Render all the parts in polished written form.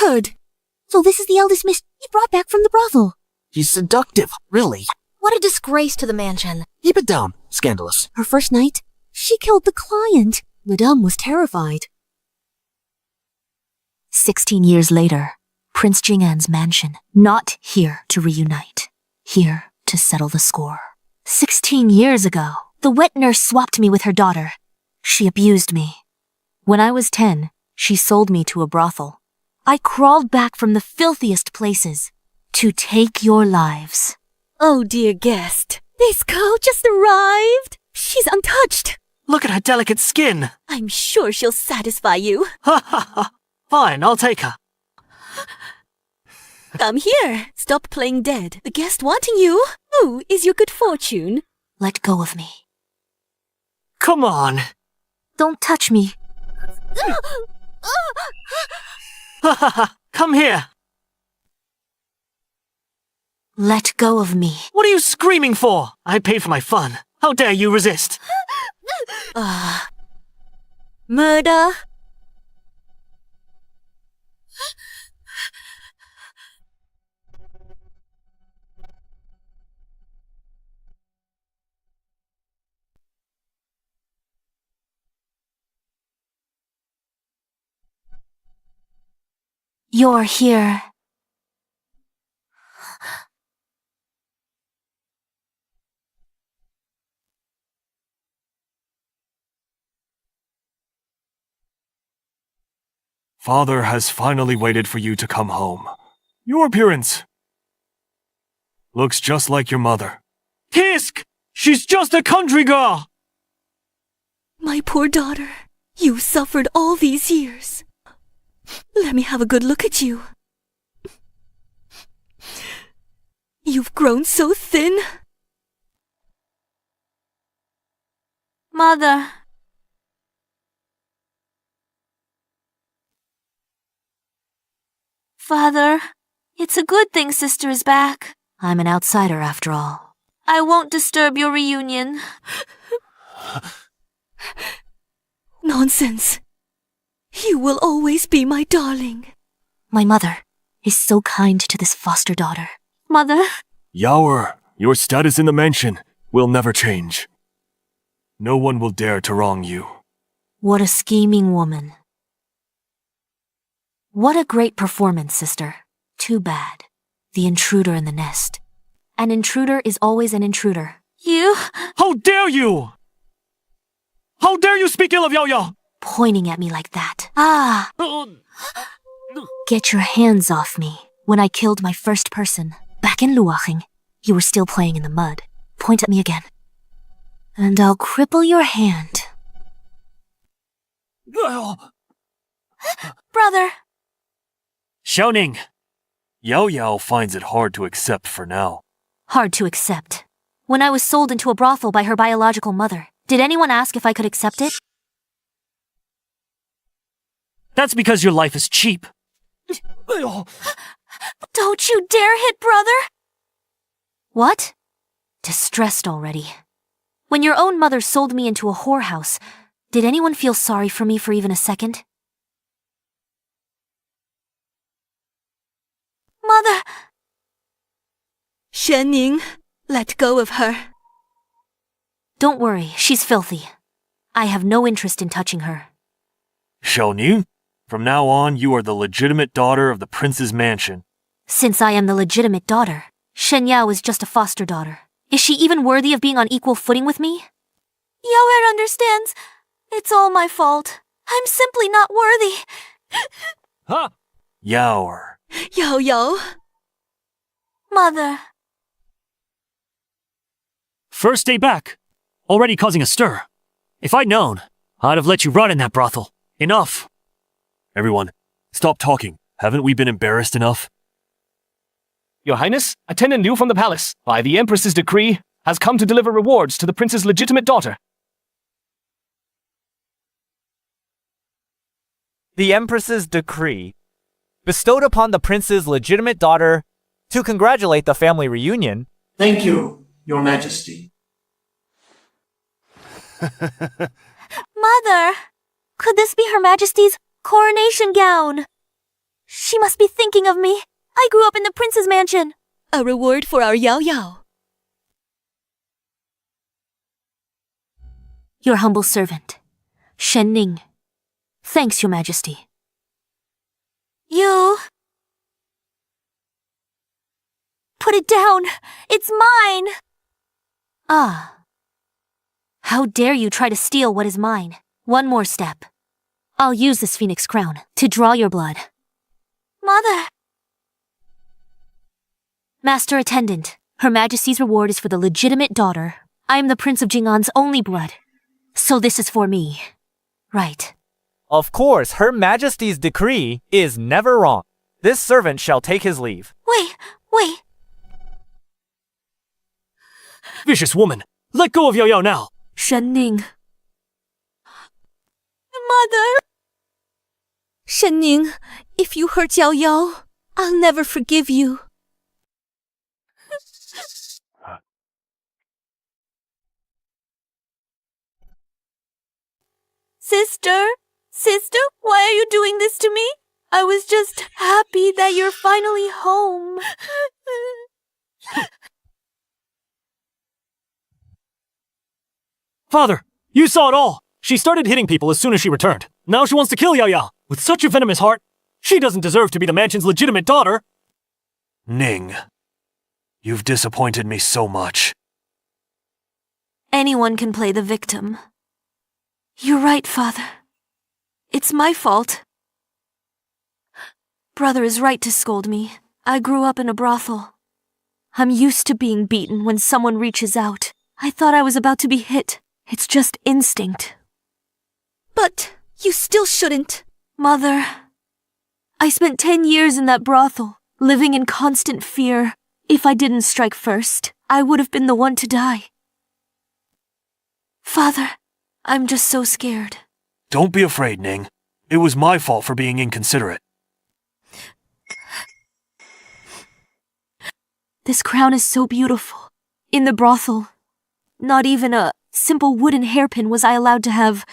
heard. So this is the eldest miss you brought back from the brothel. She's seductive, really. What a disgrace to the mansion. Keep it down, scandalous. Her first night, she killed the client. Madame was terrified. 16 years later, Prince Jing'an's mansion. Not here to reunite. Here to settle the score. 16 years ago, the wet nurse swapped me with her daughter. She abused me. When I was 10, she sold me to a brothel. I crawled back from the filthiest places to take your lives. Oh, dear guest. This girl just arrived. She's untouched. Look at her delicate skin. I'm sure she'll satisfy you. Ha ha ha. Fine, I'll take her. Come here. Stop playing dead. The guest wanting you. Who is your good fortune? Let go of me. Come on. Don't touch me. Ha ha ha. Come here. Let go of me. What are you screaming for? I paid for my fun. How dare you resist? Murder. You're here. Father has finally waited for you to come home. Your appearance looks just like your mother. Kisk! She's just a country girl! My poor daughter. You've suffered all these years. Let me have a good look at you. You've grown so thin. Mother. Father, it's a good thing Sister is back. I'm an outsider after all. I won't disturb your reunion. Nonsense. You will always be my darling. My mother is so kind to this foster daughter. Mother? Yaoer, your status in the mansion will never change. No one will dare to wrong you. What a scheming woman. What a great performance, sister. Too bad. The intruder in the nest. An intruder is always an intruder. You? How dare you! How dare you speak ill of Yaoer! Pointing at me like that. Ah! Get your hands off me. When I killed my first person, back in Luaching, you were still playing in the mud. Point at me again. And I'll cripple your hand. Brother! Xiaoning! Yao Yao finds it hard to accept for now. Hard to accept. When I was sold into a brothel by her biological mother, did anyone ask if I could accept it? That's because your life is cheap. Don't you dare hit brother! What? Distressed already. When your own mother sold me into a whorehouse, did anyone feel sorry for me for even a second? Mother! Shenning, let go of her. Don't worry, she's filthy. I have no interest in touching her. Xiaoning, from now on you are the legitimate daughter of the prince's mansion. Since I am the legitimate daughter, Shen Yao is just a foster daughter. Is she even worthy of being on equal footing with me? Yaoer understands. It's all my fault. I'm simply not worthy. Huh? Yaoer. Yao Yao. Mother. First day back. Already causing a stir. If I'd known, I'd have let you rot in that brothel. Enough. Everyone, stop talking. Haven't we been embarrassed enough? Your Highness, attendant Liu from the palace, by the Empress's decree, has come to deliver rewards to the prince's legitimate daughter. The Empress's decree, bestowed upon the prince's legitimate daughter to congratulate the family reunion. Thank you, Your Majesty. Mother! Could this be Her Majesty's coronation gown? She must be thinking of me. I grew up in the prince's mansion. A reward for our Yao Yao. Your humble servant, Shen Ning. Thanks, Your Majesty. You... Put it down. It's mine. Ah. How dare you try to steal what is mine? One more step. I'll use this phoenix crown to draw your blood. Mother! Master Attendant, Her Majesty's reward is for the legitimate daughter. I am the Prince of Jing'an's only blood. So this is for me. Right. Of course, Her Majesty's decree is never wrong. This servant shall take his leave. Wait. Vicious woman! Let go of Yao Yao now! Shen Ning. Mother! Shen Ning, if you hurt Yao Yao, I'll never forgive you. Sister, why are you doing this to me? I was just happy that you're finally home. Father, you saw it all! She started hitting people as soon as she returned. Now she wants to kill Yao Yao. With such a venomous heart, she doesn't deserve to be the mansion's legitimate daughter. Ning, you've disappointed me so much. Anyone can play the victim. You're right, Father. It's my fault. Brother is right to scold me. I grew up in a brothel. I'm used to being beaten when someone reaches out. I thought I was about to be hit. It's just instinct. But you still shouldn't. Mother, I spent 10 years in that brothel, living in constant fear. If I didn't strike first, I would have been the one to die. Father, I'm just so scared. Don't be afraid, Ning. It was my fault for being inconsiderate. This crown is so beautiful. In the brothel, not even a simple wooden hairpin was I allowed to have.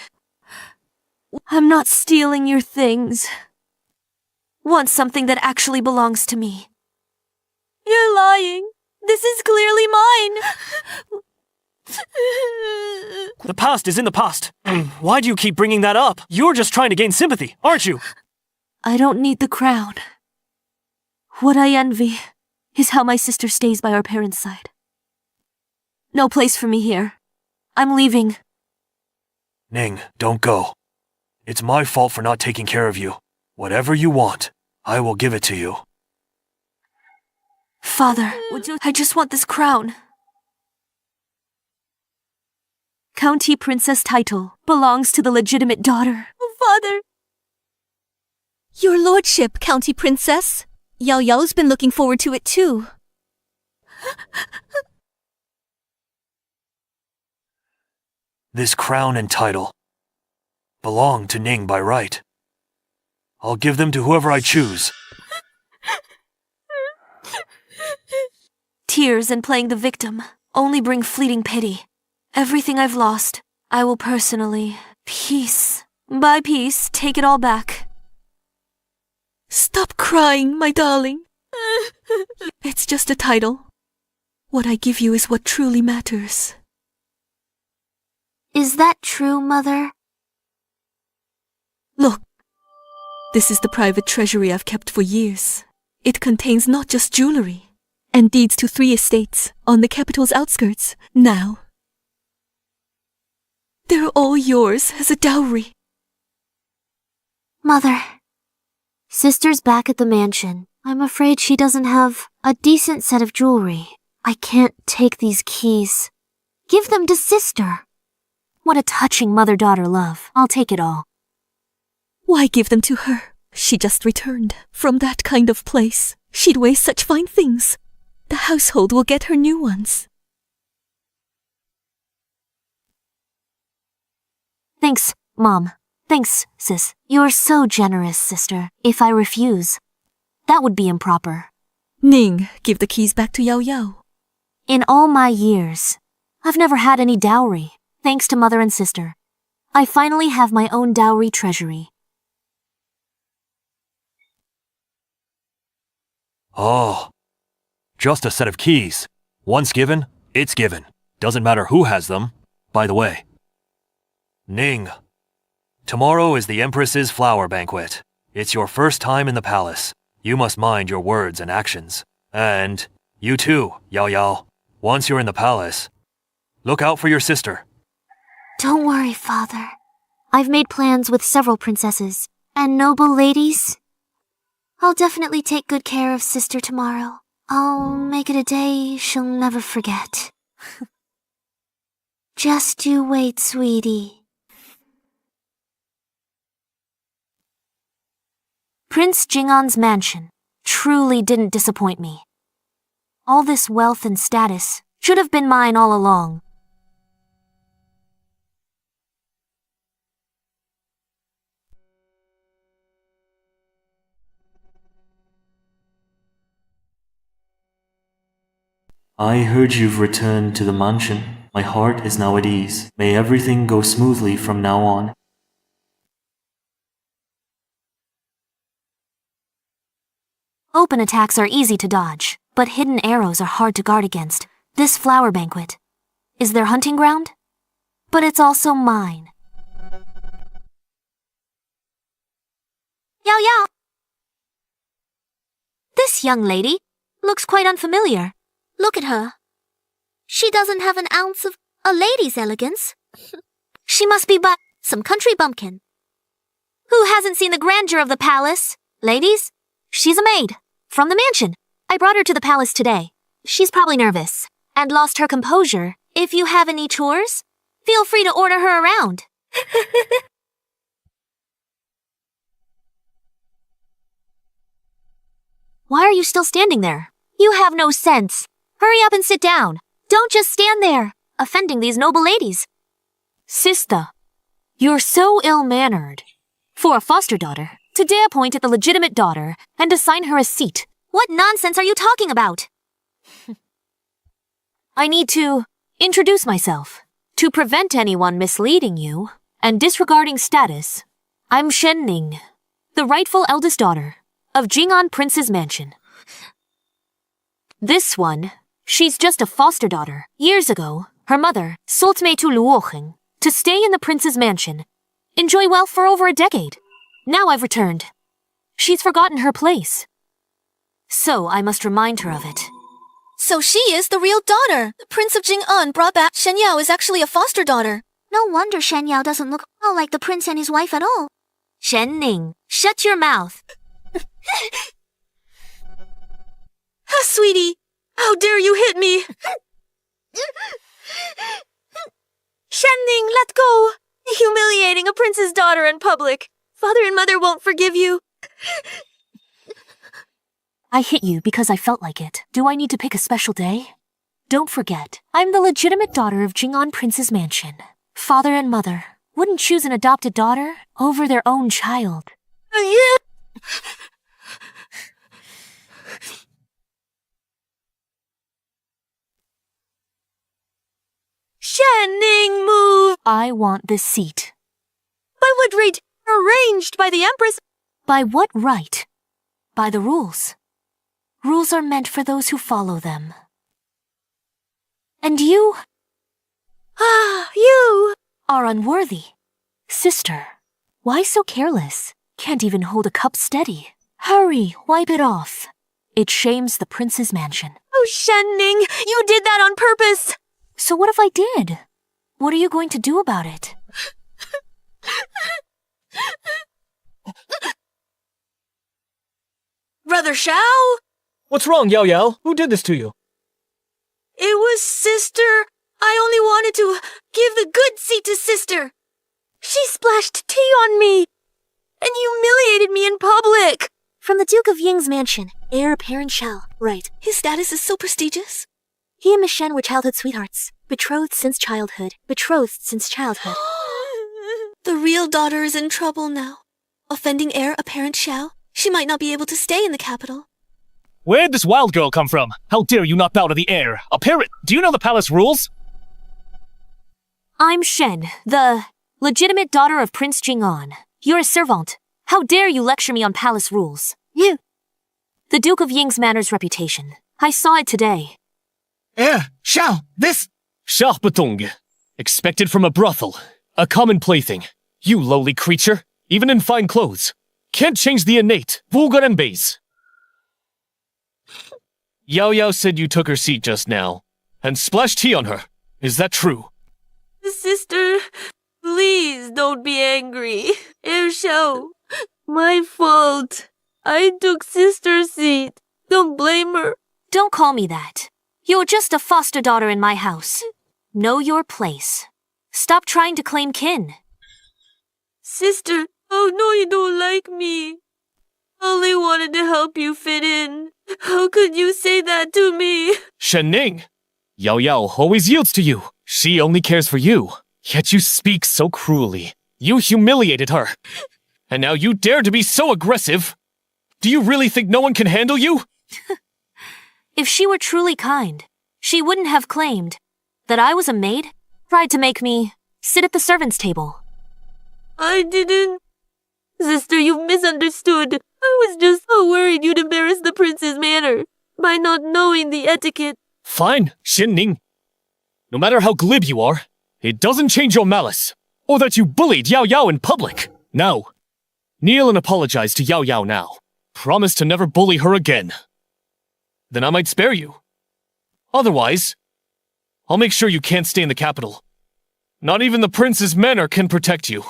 I'm not stealing your things. Want something that actually belongs to me. You're lying. This is clearly mine. The past is in the past. Why do you keep bringing that up? You're just trying to gain sympathy, aren't you? I don't need the crown. What I envy is how my sister stays by our parents' side. No place for me here. I'm leaving. Ning, don't go. It's my fault for not taking care of you. Whatever you want, I will give it to you. Father, I just want this crown. County princess title belongs to the legitimate daughter. Father! Your lordship, County princess. Yao Yao's been looking forward to it too. This crown and title belong to Ning by right. I'll give them to whoever I choose. Tears and playing the victim only bring fleeting pity. Everything I've lost, I will personally, piece by piece, take it all back. Stop crying, my darling. It's just a title. What I give you is what truly matters. Is that true, Mother? Look, this is the private treasury I've kept for years. It contains not just jewelry, and deeds to 3 estates on the capital's outskirts. Now, they're all yours as a dowry. Mother. Sister's back at the mansion. I'm afraid she doesn't have a decent set of jewelry. I can't take these keys. Give them to Sister. What a touching mother-daughter love. I'll take it all. Why give them to her? She just returned from that kind of place. She'd waste such fine things. The household will get her new ones. Thanks, Mom. Thanks, Sis. You're so generous, Sister. If I refuse, that would be improper. Ning, give the keys back to Yao Yao. In all my years, I've never had any dowry, thanks to Mother and Sister. I finally have my own dowry treasury. Oh, just a set of keys. Once given, it's given. Doesn't matter who has them. By the way, Ning, tomorrow is the Empress's flower banquet. It's your first time in the palace. You must mind your words and actions. And you too, Yao Yao. Once you're in the palace, look out for your sister. Don't worry, Father. I've made plans with several princesses and noble ladies. I'll definitely take good care of sister tomorrow. I'll make it a day she'll never forget. Just you wait, sweetie. Prince Jingon's mansion truly didn't disappoint me. All this wealth and status should have been mine all along. I heard you've returned to the mansion. My heart is now at ease. May everything go smoothly from now on. Open attacks are easy to dodge, but hidden arrows are hard to guard against. This flower banquet is their hunting ground, but it's also mine. Yao Yao! This young lady looks quite unfamiliar. Look at her. She doesn't have an ounce of a lady's elegance. She must be but some country bumpkin. Who hasn't seen the grandeur of the palace? Ladies, she's a maid from the mansion. I brought her to the palace today. She's probably nervous and lost her composure. If you have any chores, feel free to order her around. Why are you still standing there? You have no sense. Hurry up and sit down. Don't just stand there, offending these noble ladies. Sister, you're so ill-mannered. For a foster daughter, to dare point at the legitimate daughter and assign her a seat. What nonsense are you talking about? I need to introduce myself. To prevent anyone misleading you and disregarding status, I'm Shen Ning, the rightful eldest daughter of Jingon Prince's mansion. This one, she's just a foster daughter. Years ago, her mother sold me to Luocheng to stay in the prince's mansion, enjoy wealth for over a decade. Now I've returned. She's forgotten her place. So I must remind her of it. So she is the real daughter. The Prince of Jing'an brought back Shen Yao is actually a foster daughter. No wonder Shen Yao doesn't look like the prince and his wife at all. Shen Ning, shut your mouth. Sweetie, how dare you hit me? Shen Ning, let go! Humiliating a prince's daughter in public. Father and mother won't forgive you. I hit you because I felt like it. Do I need to pick a special day? Don't forget, I'm the legitimate daughter of Jingon Prince's mansion. Father and mother wouldn't choose an adopted daughter over their own child. Shen Ning, move! I want this seat. By what right? Arranged by the Empress. By what right? By the rules. Rules are meant for those who follow them. And you? You are unworthy. Sister, why so careless? Can't even hold a cup steady. Hurry, wipe it off. It shames the prince's mansion. Oh, Shen Ning, you did that on purpose! So what if I did? What are you going to do about it? Brother Xiao? What's wrong, Yao Yao? Who did this to you? It was sister. I only wanted to give the good seat to sister. She splashed tea on me and humiliated me in public. From the Duke of Ying's mansion, heir apparent shall. Right. His status is so prestigious. He and Miss Shen were childhood sweethearts. Betrothed since childhood. The real daughter is in trouble now. Offending heir apparent Xiao, she might not be able to stay in the capital. Where'd this wild girl come from? How dare you not bow to the heir? A parrot! Do you know the palace rules? I'm Shen, the legitimate daughter of Prince Jingon. You're a servant. How dare you lecture me on palace rules? The Duke of Ying's Manor's reputation. I saw it today. Xiao, this... Schachbetung. Expected from a brothel. A common plaything. You lowly creature, even in fine clothes. Can't change the innate, vulgar and base. Yao Yao said you took her seat just now, and splashed tea on her. Is that true? Sister, please don't be angry. Xiao, my fault. I took sister's seat. Don't blame her. Don't call me that. You're just a foster daughter in my house. Know your place. Stop trying to claim kin. Sister, oh no, you don't like me. Only wanted to help you fit in. How could you say that to me? Shenning! Yao Yao always yields to you. She only cares for you. Yet you speak so cruelly. You humiliated her. And now you dare to be so aggressive. Do you really think no one can handle you? If she were truly kind, she wouldn't have claimed that I was a maid, tried to make me sit at the servants' table. I didn't. Sister, you misunderstood. I was just so worried you'd embarrass the prince's manor by not knowing the etiquette. Fine, Shenning. No matter how glib you are, it doesn't change your malice, or that you bullied Yao Yao in public. Now, kneel and apologize to Yao Yao now. Promise to never bully her again. Then I might spare you. Otherwise, I'll make sure you can't stay in the capital. Not even the prince's manor can protect you.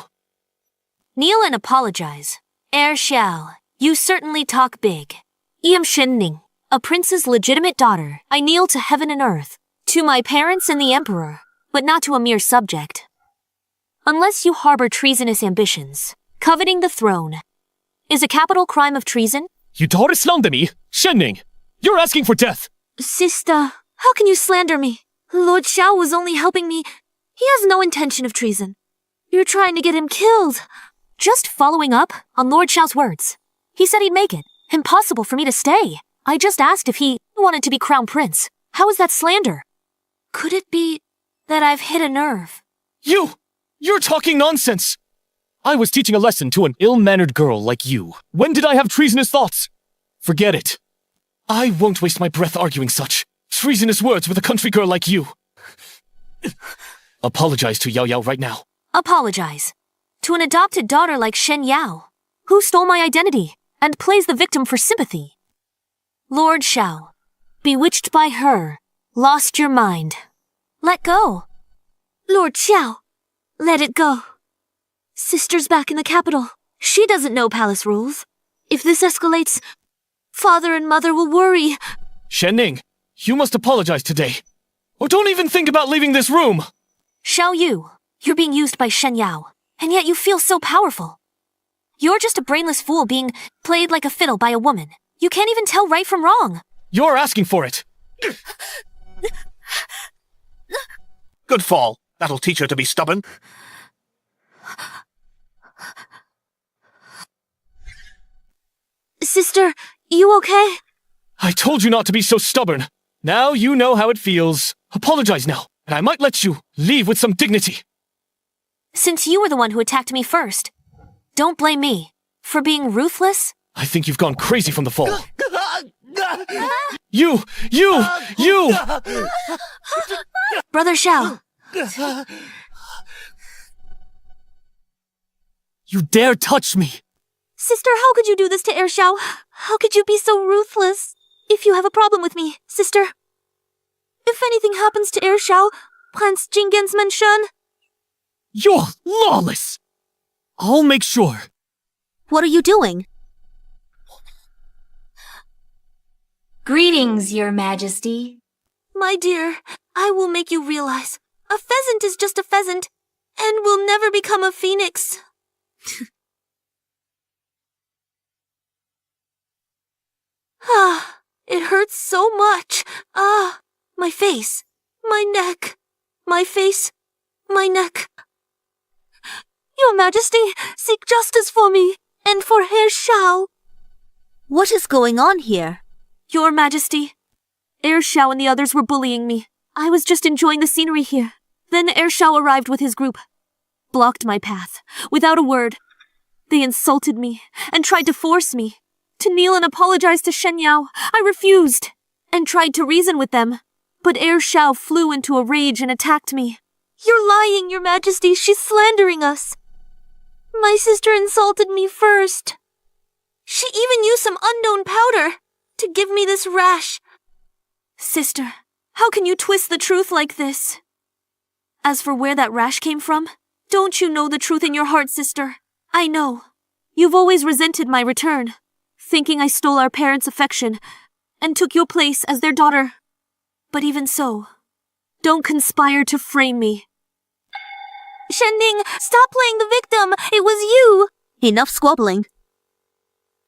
Kneel and apologize. Xiao, you certainly talk big. I am Shenning, a prince's legitimate daughter. I kneel to heaven and earth, to my parents and the emperor, but not to a mere subject. Unless you harbor treasonous ambitions, coveting the throne is a capital crime of treason. You dare slander me, Shenning! You're asking for death! Sister, how can you slander me? Lord Xiao was only helping me. He has no intention of treason. You're trying to get him killed. Just following up on Lord Xiao's words. He said he'd make it impossible for me to stay. I just asked if he wanted to be crown prince. How is that slander? Could it be that I've hit a nerve? You're talking nonsense! I was teaching a lesson to an ill-mannered girl like you. When did I have treasonous thoughts? Forget it. I won't waste my breath arguing such treasonous words with a country girl like you. Apologize to Yao Yao right now. Apologize to an adopted daughter like Shen Yao, who stole my identity and plays the victim for sympathy. Lord Xiao, bewitched by her, lost your mind. Let go. Lord Xiao, let it go. Sister's back in the capital. She doesn't know palace rules. If this escalates, father and mother will worry. Shenning, you must apologize today. Or don't even think about leaving this room. Xiao Yu, you're being used by Shen Yao, and yet you feel so powerful. You're just a brainless fool being played like a fiddle by a woman. You can't even tell right from wrong. You're asking for it. Good fall. That'll teach her to be stubborn. Sister, you okay? I told you not to be so stubborn. Now you know how it feels. Apologize now, and I might let you leave with some dignity. Since you were the one who attacked me first, don't blame me for being ruthless. I think you've gone crazy from the fall. You! Brother Xiao. You dare touch me! Sister, how could you do this to Xiao? How could you be so ruthless? If you have a problem with me, sister. If anything happens to Xiao, Prince Jingen's Mansion. You're lawless! I'll make sure. What are you doing? Greetings, Your Majesty. My dear, I will make you realize a pheasant is just a pheasant and will never become a phoenix. It hurts so much. My face, my neck, my face, my neck. Your Majesty, seek justice for me and for Herr Xiao. What is going on here? Your Majesty, Xiao and the others were bullying me. I was just enjoying the scenery here. Then Xiao arrived with his group, blocked my path, without a word. They insulted me and tried to force me to kneel and apologize to Shen Yao. I refused and tried to reason with them, but Heir Xiao flew into a rage and attacked me. You're lying, Your Majesty. She's slandering us. My sister insulted me first. She even used some unknown powder to give me this rash. Sister, how can you twist the truth like this? As for where that rash came from, don't you know the truth in your heart, sister? I know. You've always resented my return, thinking I stole our parents' affection and took your place as their daughter. But even so, don't conspire to frame me. Shenning, stop playing the victim. It was you. Enough squabbling.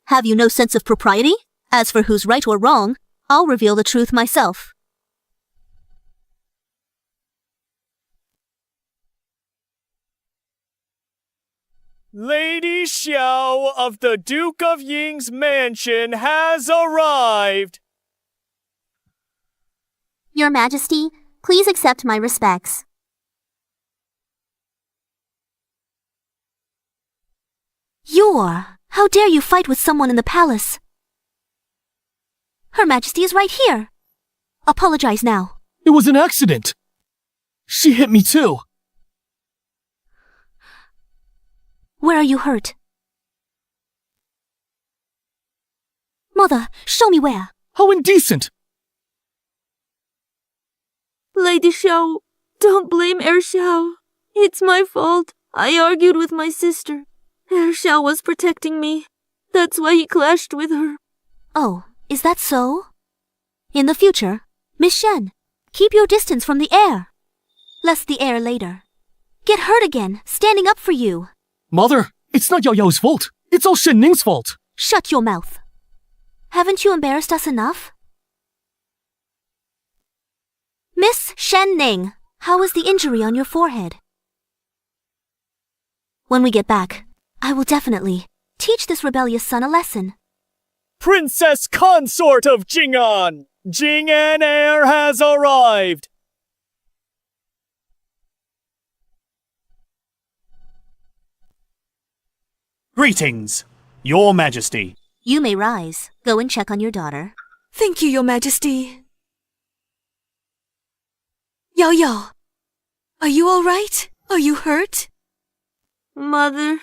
Have you no sense of propriety? As for who's right or wrong, I'll reveal the truth myself. Lady Xiao of the Duke of Ying's mansion has arrived. Your Majesty, please accept my respects. How dare you fight with someone in the palace? Her Majesty is right here. Apologize now. It was an accident. She hit me too. Where are you hurt? Mother, show me where. How indecent! Lady Xiao, don't blame Heir Xiao. It's my fault. I argued with my sister. Heir Xiao was protecting me. That's why he clashed with her. Oh, is that so? In the future, Miss Shen, keep your distance from the heir. Lest the heir later get hurt again, standing up for you. Mother, it's not Yao Yao's fault. It's all Shen Ning's fault. Shut your mouth. Haven't you embarrassed us enough? Miss Shen Ning, how is the injury on your forehead? When we get back, I will definitely teach this rebellious son a lesson. Princess Consort of Jing'an! Jing'an heir has arrived! Greetings, Your Majesty. You may rise. Go and check on your daughter. Thank you, Your Majesty. Yao Yao, are you all right? Are you hurt? Mother.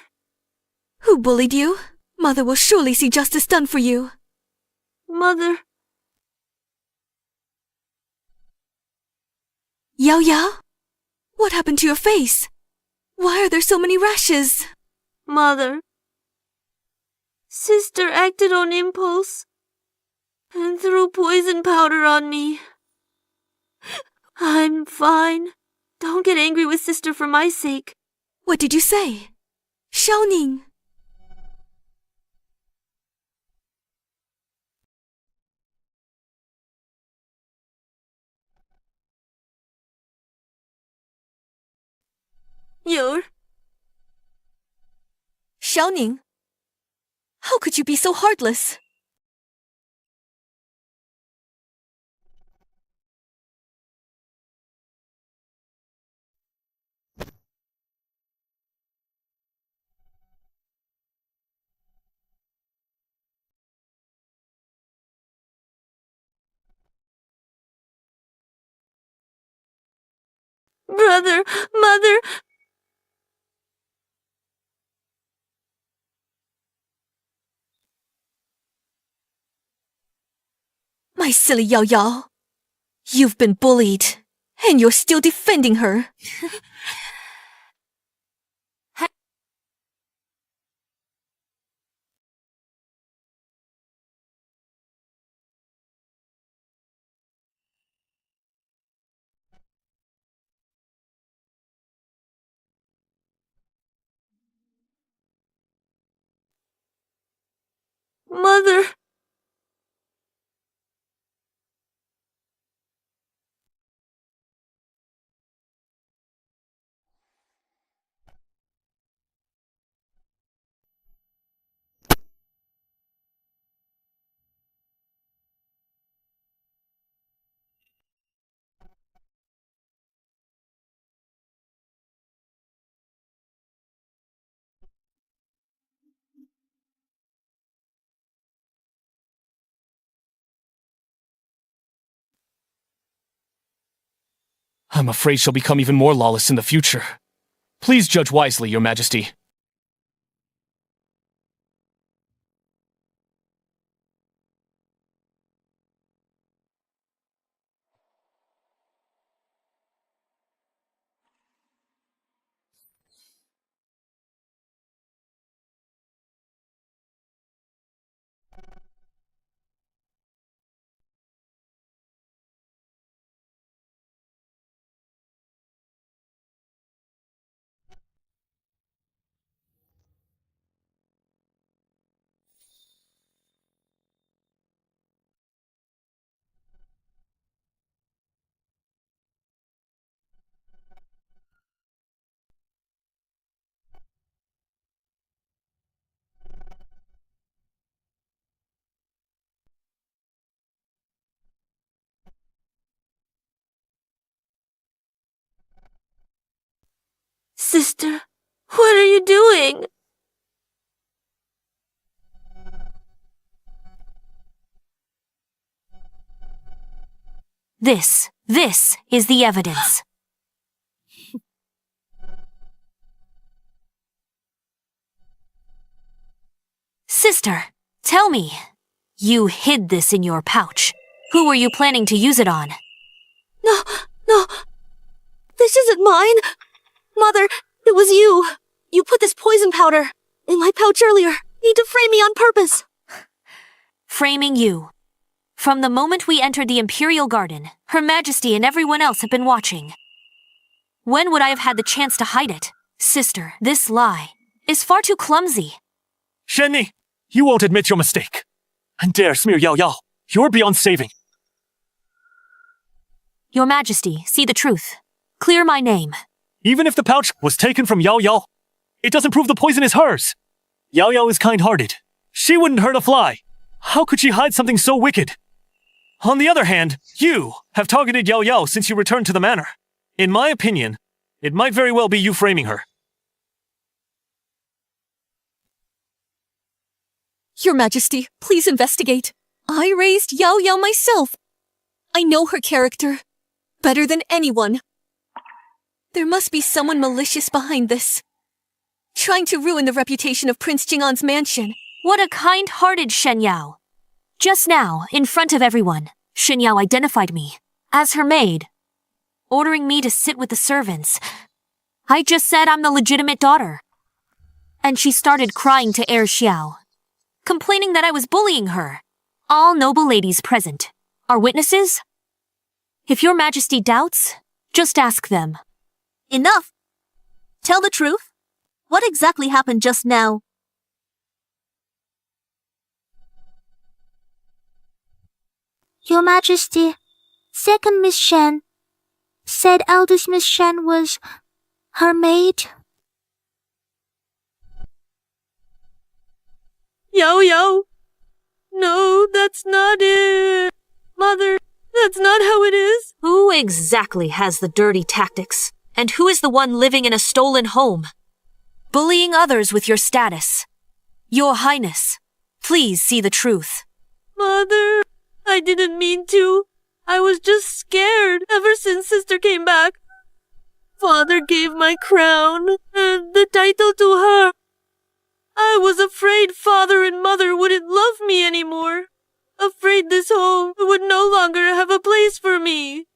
Who bullied you? Mother will surely see justice done for you. Mother. Yao Yao? What happened to your face? Why are there so many rashes? Mother. Sister acted on impulse and threw poison powder on me. I'm fine. Don't get angry with sister for my sake. What did you say? Xiaoning. Xiaoning, how could you be so heartless? Brother, mother. My silly Yao Yao. You've been bullied, and you're still defending her. Mother. I'm afraid she'll become even more lawless in the future. Please judge wisely, Your Majesty. Sister, what are you doing? This is the evidence. Sister, tell me. You hid this in your pouch. Who were you planning to use it on? No. This isn't mine. Mother, it was you. You put this poison powder in my pouch earlier. Need to frame me on purpose. Framing you. From the moment we entered the Imperial Garden, Her Majesty and everyone else have been watching. When would I have had the chance to hide it? Sister, this lie is far too clumsy. Shenni, you won't admit your mistake. And dare smear Yao Yao. You're beyond saving. Your Majesty, see the truth. Clear my name. Even if the pouch was taken from Yao Yao, it doesn't prove the poison is hers. Yao Yao is kind-hearted. She wouldn't hurt a fly. How could she hide something so wicked? On the other hand, you have targeted Yao Yao since you returned to the manor. In my opinion, it might very well be you framing her. Your Majesty, please investigate. I raised Yao Yao myself. I know her character better than anyone. There must be someone malicious behind this, trying to ruin the reputation of Prince Jing'an's mansion. What a kind-hearted Shen Yao. Just now, in front of everyone, Shen Yao identified me as her maid, ordering me to sit with the servants. I just said I'm the legitimate daughter. And she started crying to Heir Xiao, complaining that I was bullying her. All noble ladies present are witnesses. If your Majesty doubts, just ask them. Enough. Tell the truth. What exactly happened just now? Your Majesty, second Miss Shen said eldest Miss Shen was her maid. Yao Yao. No, that's not it. Mother, that's not how it is. Who exactly has the dirty tactics? And who is the one living in a stolen home? Bullying others with your status. Your Highness, please see the truth. Mother, I didn't mean to. I was just scared ever since Sister came back. Father gave my crown and the title to her. I was afraid Father and Mother wouldn't love me anymore. Afraid this home would no longer have a place for me.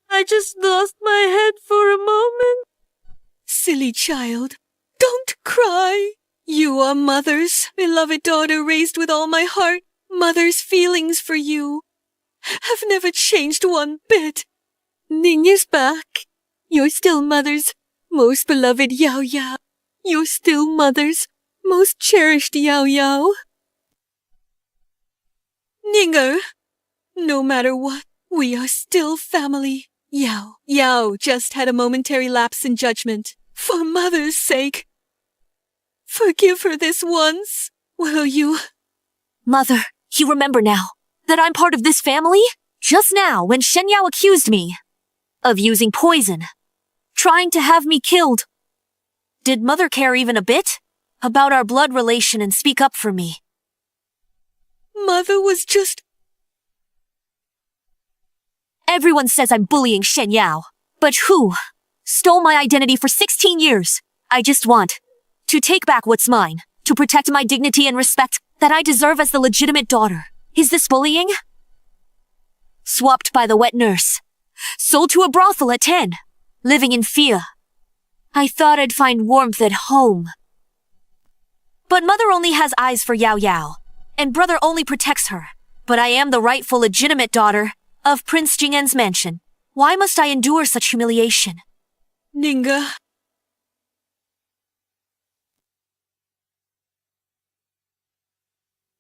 I just lost my head for a moment. Silly child, don't cry. You are Mother's beloved daughter, raised with all my heart. Mother's feelings for you have never changed one bit. Ning is back. You're still Mother's most beloved Yao Yao. You're still Mother's most cherished Yao Yao. Ninger, no matter what, we are still family. Yao just had a momentary lapse in judgment. For Mother's sake, forgive her this once, will you? Mother, you remember now that I'm part of this family? Just now, when Shen Yao accused me of using poison, trying to have me killed. Did Mother care even a bit about our blood relation and speak up for me? Mother was just... Everyone says I'm bullying Shen Yao, But who stole my identity for 16 years? I just want to take back what's mine, to protect my dignity and respect that I deserve as the legitimate daughter. Is this bullying? Swapped by the wet nurse. Sold to a brothel at 10. Living in fear. I thought I'd find warmth at home. But mother only has eyes for Yao Yao, and brother only protects her. But I am the rightful legitimate daughter of Prince Jing'en's mansion. Why must I endure such humiliation? Ninga.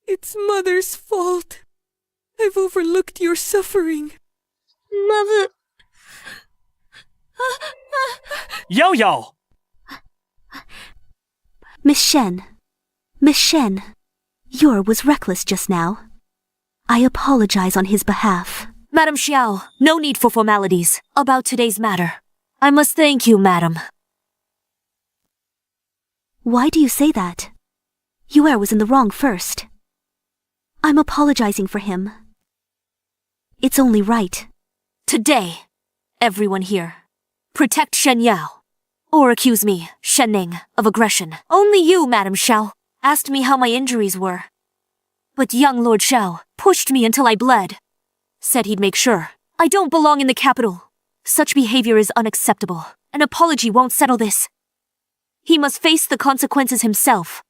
It's Mother's fault. I've overlooked your suffering. Mother. Yao Yao! Miss Shen. Miss Shen. Yor was reckless just now. I apologize on his behalf. Madam Xiao, no need for formalities about today's matter. I must thank you, madam. Why do you say that? Yor was in the wrong first. I'm apologizing for him. It's only right. Today, everyone here, protect Shen Yao. Or accuse me, Shen Ning, of aggression. Only you, Madam Xiao, asked me how my injuries were. But young Lord Xiao pushed me until I bled. Said he'd make sure I don't belong in the capital. Such behavior is unacceptable. An apology won't settle this. He must face the consequences himself.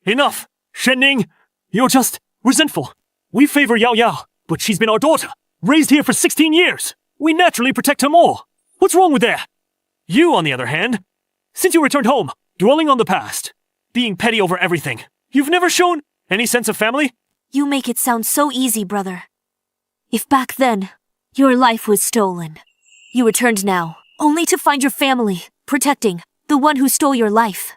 Enough! Shen Ning, you're just resentful. We favor Yao Yao, but she's been our daughter, raised here for 16 years. We naturally protect her more. What's wrong with that? You, on the other hand, since you returned home, dwelling on the past, being petty over everything, you've never shown any sense of family? You make it sound so easy, brother. If back then, your life was stolen, you returned now, only to find your family, protecting the one who stole your life.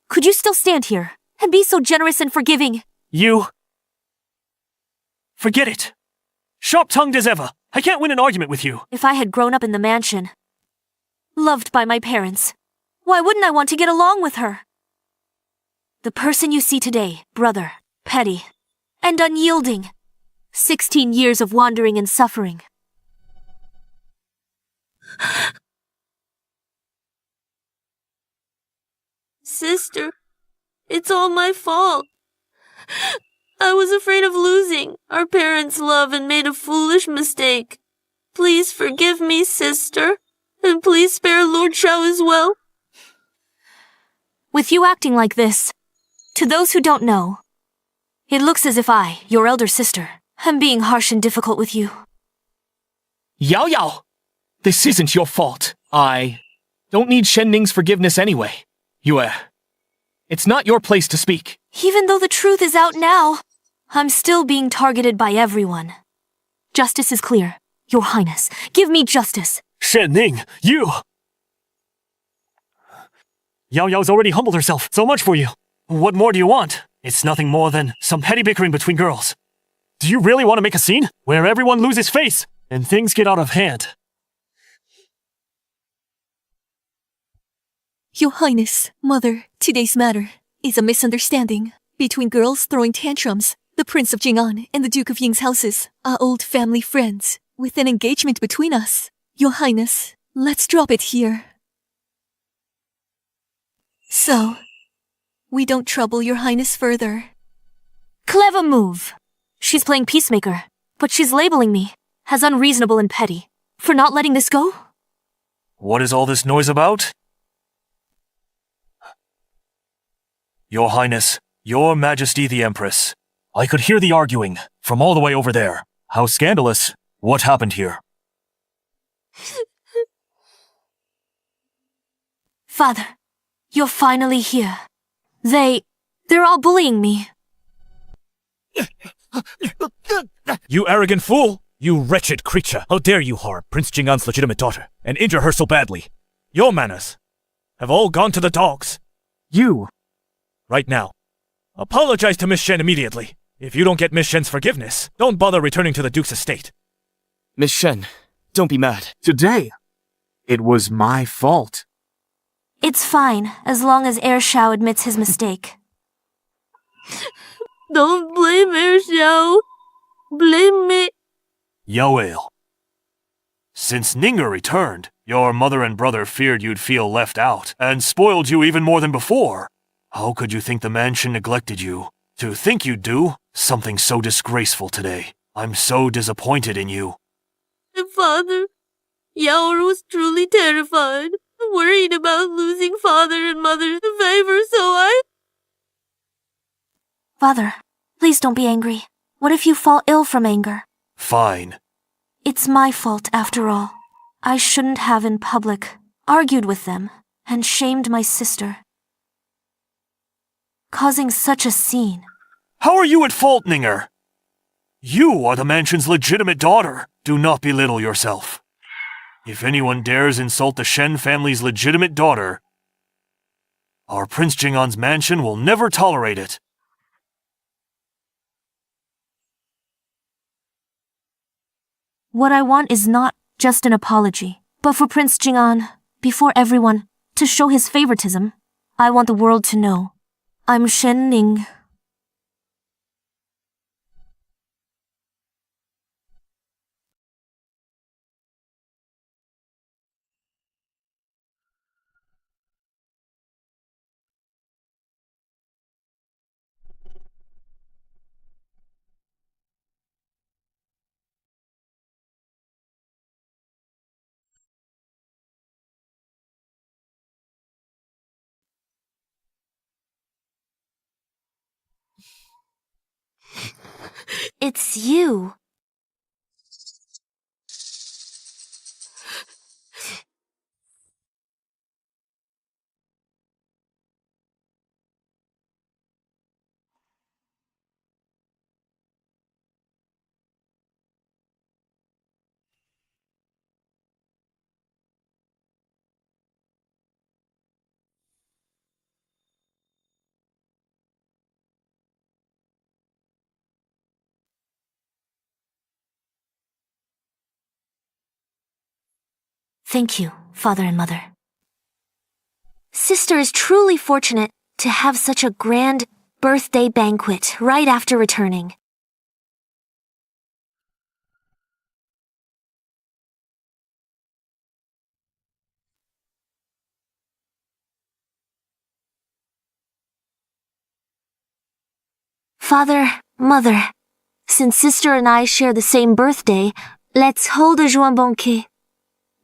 Could you still stand here and be so generous and forgiving? You... Forget it. Sharp-tongued as ever. I can't win an argument with you. If I had grown up in the mansion, loved by my parents, why wouldn't I want to get along with her? The person you see today, brother, petty, and unyielding. 16 years of wandering and suffering. Sister, it's all my fault. I was afraid of losing our parents' love and made a foolish mistake. Please forgive me, sister, and please spare Lord Xiao as well. With you acting like this, to those who don't know, it looks as if I, your elder sister, am being harsh and difficult with you. Yao Yao! This isn't your fault. I don't need Shen Ning's forgiveness anyway. Yue, it's not your place to speak. Even though the truth is out now, I'm still being targeted by everyone. Justice is clear. Your Highness, give me justice. Shen Ning, you! Yao Yao's already humbled herself. So much for you. What more do you want? It's nothing more than some petty bickering between girls. Do you really want to make a scene where everyone loses face and things get out of hand? Your Highness, Mother, today's matter is a misunderstanding between girls throwing tantrums. The Prince of Jing'an and the Duke of Ying's houses are old family friends, with an engagement between us. Your Highness, let's drop it here. So, we don't trouble Your Highness further. Clever move. She's playing peacemaker, but she's labeling me as unreasonable and petty for not letting this go? What is all this noise about? Your Highness, Your Majesty the Empress. I could hear the arguing from all the way over there. How scandalous. What happened here? Father, you're finally here. They're all bullying me. You arrogant fool! You wretched creature! How dare you harm Prince Jing'an's legitimate daughter and injure her so badly? Your manners have all gone to the dogs. You! Right now, apologize to Miss Shen immediately. If you don't get Miss Shen's forgiveness, don't bother returning to the Duke's estate. Miss Shen, don't be mad. Today, it was my fault. It's fine, as long as Heir Xiao admits his mistake. Don't blame Heir Xiao. Blame me. Yoel. Since Ninger returned, your mother and brother feared you'd feel left out, and spoiled you even more than before. How could you think the mansion neglected you? To think you'd do something so disgraceful today. I'm so disappointed in you. Father, Yaor was truly terrified, worried about losing father and mother's favor, so I... Father, please don't be angry. What if you fall ill from anger? Fine. It's my fault, after all. I shouldn't have in public argued with them and shamed my sister, causing such a scene. How are you at fault, Ninger? You are the mansion's legitimate daughter. Do not belittle yourself. If anyone dares insult the Shen family's legitimate daughter, our Prince Jingan's mansion will never tolerate it. What I want is not just an apology, but for Prince Jingan, before everyone, to show his favoritism. I want the world to know. I'm Shen Ning. It's you. Thank you, father and mother. Sister is truly fortunate to have such a grand birthday banquet right after returning. Father, mother, since sister and I share the same birthday, let's hold a joint banquet.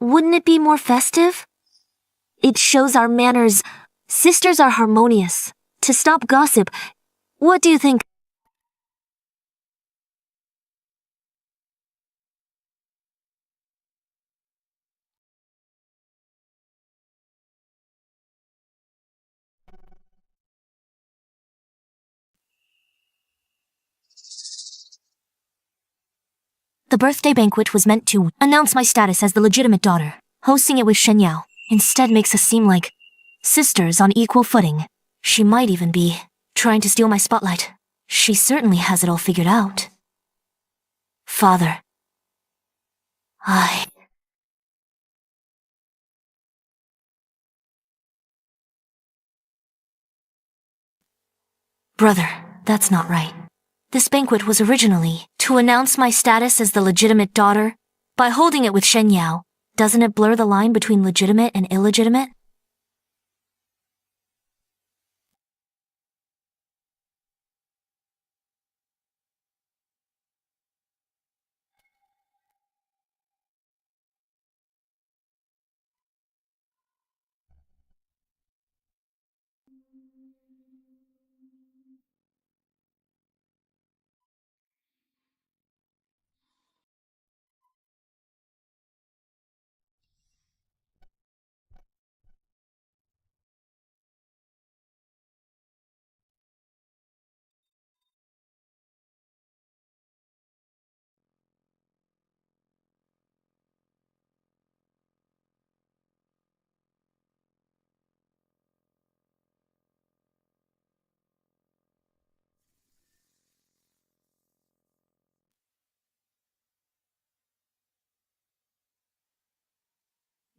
Wouldn't it be more festive? It shows our manners. Sisters are harmonious. To stop gossip, what do you think? The birthday banquet was meant to announce my status as the legitimate daughter. Hosting it with Shen Yao instead makes us seem like sisters on equal footing. She might even be trying to steal my spotlight. She certainly has it all figured out. Father, Brother, that's not right. This banquet was originally to announce my status as the legitimate daughter. By holding it with Shen Yao, doesn't it blur the line between legitimate and illegitimate?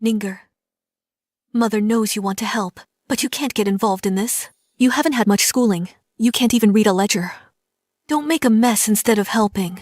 Ninger. Mother knows you want to help, but you can't get involved in this. You haven't had much schooling. You can't even read a ledger. Don't make a mess instead of helping.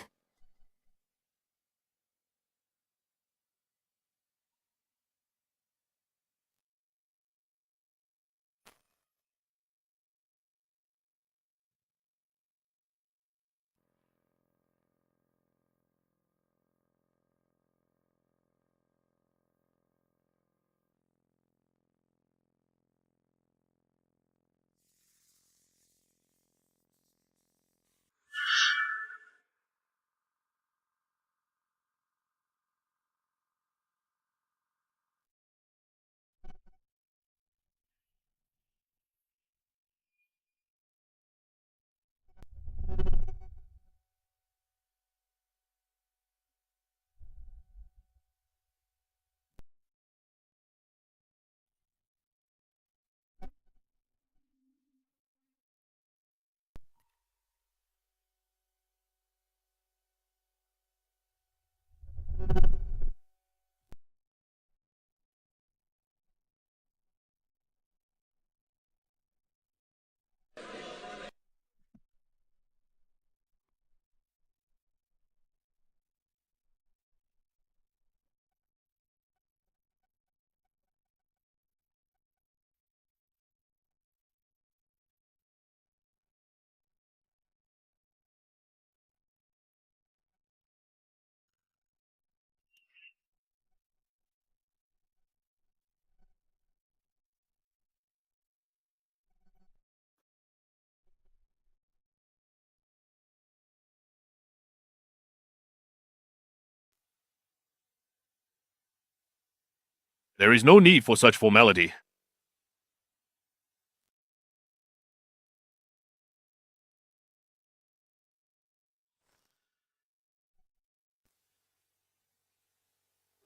There is no need for such formality.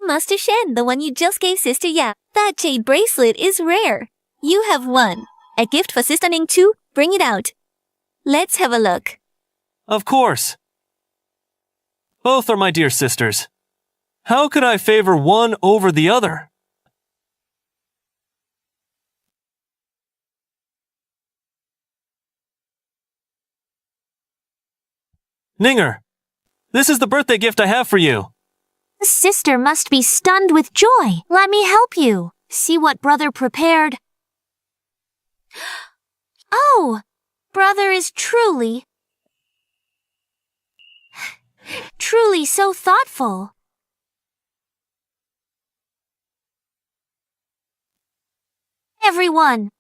Master Shen, the one you just gave Sister Ya. That jade bracelet is rare. You have one. A gift for Sister Ning too? Bring it out. Let's have a look. Of course. Both are my dear sisters. How could I favor one over the other? Ninger, this is the birthday gift I have for you. Sister must be stunned with joy. Let me help you. See what brother prepared. Oh, brother is truly so thoughtful. Everyone,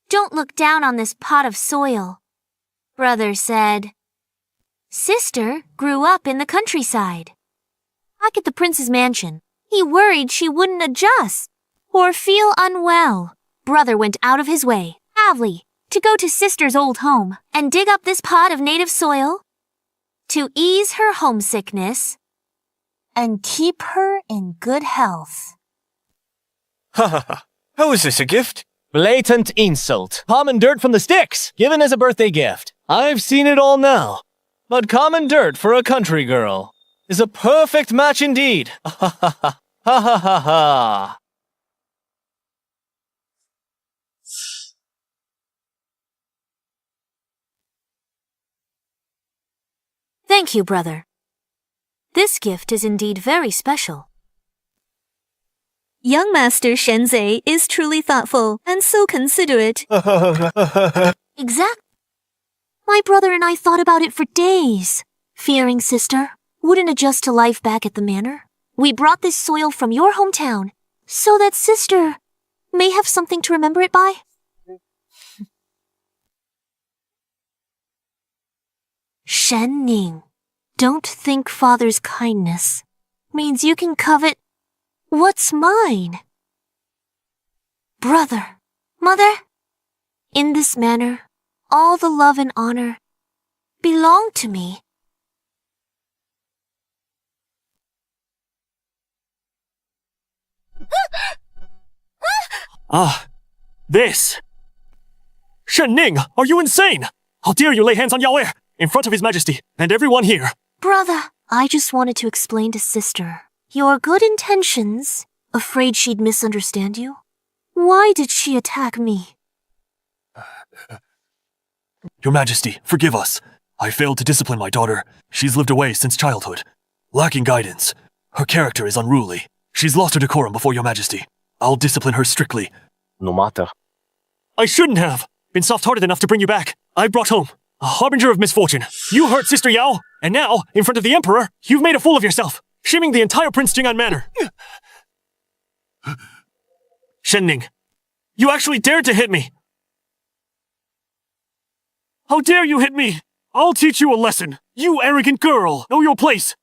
don't look down on this pot of soil. Brother said, Sister grew up in the countryside. Back at the prince's mansion, he worried she wouldn't adjust or feel unwell. Brother went out of his way, bravely, to go to Sister's old home and dig up this pot of native soil to ease her homesickness and keep her in good health. Ha ha ha. How is this a gift? Blatant insult. Common dirt from the sticks, given as a birthday gift. I've seen it all now. But common dirt for a country girl is a perfect match indeed. Ha ha ha. Ha ha ha ha. Thank you, brother. This gift is indeed very special. Young Master Shenzei is truly thoughtful and so considerate. Exactly. My brother and I thought about it for days. Fearing Sister wouldn't adjust to life back at the manor, we brought this soil from your hometown so that Sister may have something to remember it by. Shen Ning, don't think father's kindness means you can covet what's mine. Brother, mother, in this manner, all the love and honor belong to me. This! Shen Ning, are you insane? How dare you lay hands on Yao Er in front of His Majesty and everyone here? Brother, I just wanted to explain to Sister your good intentions. Afraid she'd misunderstand you? Why did she attack me? Your Majesty, forgive us. I failed to discipline my daughter. She's lived away since childhood. Lacking guidance. Her character is unruly. She's lost her decorum before Your Majesty. I'll discipline her strictly. No matter. I shouldn't have been soft-hearted enough to bring you back. I brought home a harbinger of misfortune. You hurt Sister Yao, and now, in front of the Emperor, you've made a fool of yourself, shaming the entire Prince Jing'an Manor. Shen Ning, you actually dared to hit me. How dare you hit me? I'll teach you a lesson. You arrogant girl, know your place.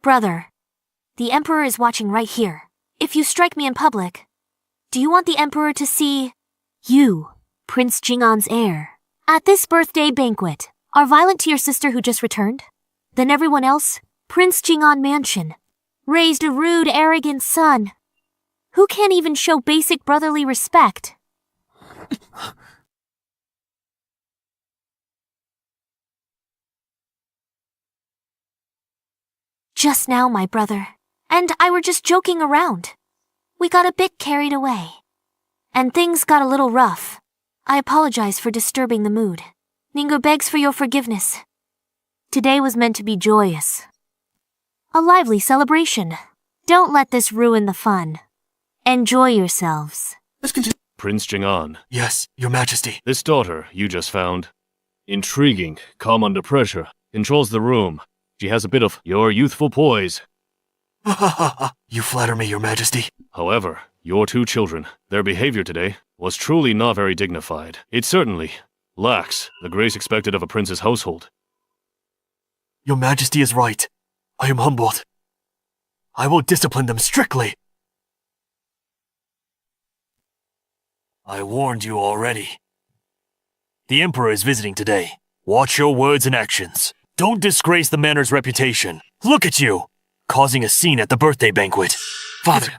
Brother, the Emperor is watching right here. If you strike me in public, do you want the Emperor to see you, Prince Jing'an's heir, at this birthday banquet, are violent to your sister who just returned? Then everyone else, Prince Jing'an Mansion, raised a rude, arrogant son who can't even show basic brotherly respect. Just now, my brother and I were just joking around. We got a bit carried away, and things got a little rough. I apologize for disturbing the mood. Ninger begs for your forgiveness. Today was meant to be joyous. A lively celebration. Don't let this ruin the fun. Enjoy yourselves. Let's continue. Prince Jing'an. Yes, Your Majesty. This daughter you just found. Intriguing, calm under pressure, controls the room. She has a bit of your youthful poise. You flatter me, Your Majesty. However, your two children, their behavior today was truly not very dignified. It certainly lacks the grace expected of a prince's household. Your Majesty is right. I am humbled. I will discipline them strictly. I warned you already. The Emperor is visiting today. Watch your words and actions. Don't disgrace the manor's reputation. Look at you, causing a scene at the birthday banquet. Father,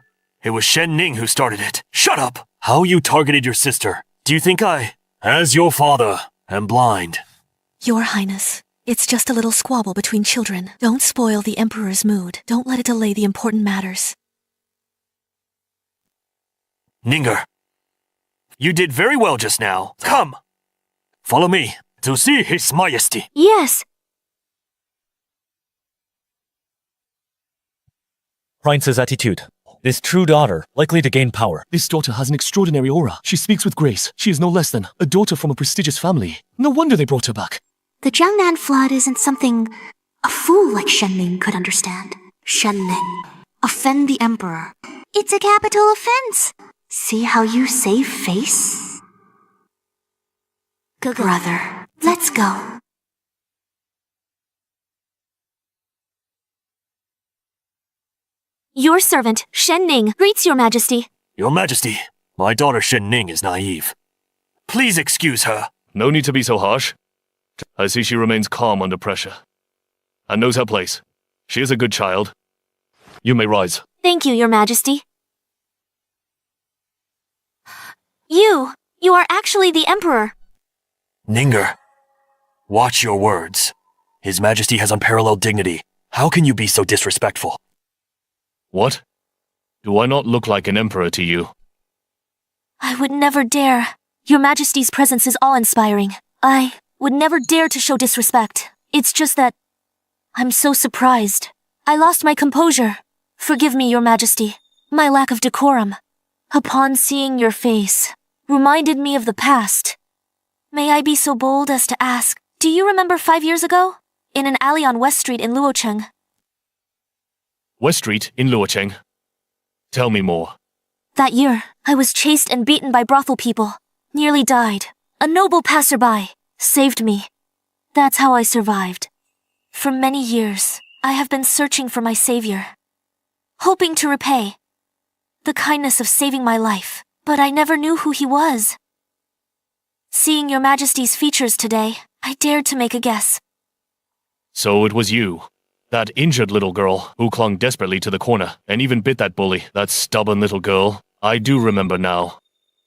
it was Shen Ning who started it. Shut up! How you targeted your sister. Do you think I, as your father, am blind? Your Highness, it's just a little squabble between children. Don't spoil the Emperor's mood. Don't let it delay the important matters. Ninger, you did very well just now. Come! Follow me to see His Majesty. Yes. Prince's attitude. This true daughter, likely to gain power. This daughter has an extraordinary aura. She speaks with grace. She is no less than a daughter from a prestigious family. No wonder they brought her back. The Jiangnan flood isn't something a fool like Shen Ning could understand. Shen Ning. Offend the Emperor. It's a capital offense. See how you save face? Brother, let's go. Your servant, Shen Ning, greets your Majesty. Your Majesty, my daughter Shen Ning is naive. Please excuse her. No need to be so harsh. I see she remains calm under pressure. And knows her place. She is a good child. You may rise. Thank you, your Majesty. You are actually the Emperor. Ninger, watch your words. His Majesty has unparalleled dignity. How can you be so disrespectful? What? Do I not look like an emperor to you? I would never dare. Your Majesty's presence is awe-inspiring. I would never dare to show disrespect. It's just that I'm so surprised. I lost my composure. Forgive me, your Majesty. My lack of decorum, upon seeing your face, reminded me of the past. May I be so bold as to ask, do you remember 5 years ago? In an alley on West Street in Luocheng. West Street in Luocheng. Tell me more. That year, I was chased and beaten by brothel people. Nearly died. A noble passerby saved me. That's how I survived. For many years, I have been searching for my savior, hoping to repay the kindness of saving my life, but I never knew who he was. Seeing your Majesty's features today, I dared to make a guess. So it was you, that injured little girl who clung desperately to the corner and even bit that bully, that stubborn little girl. I do remember now.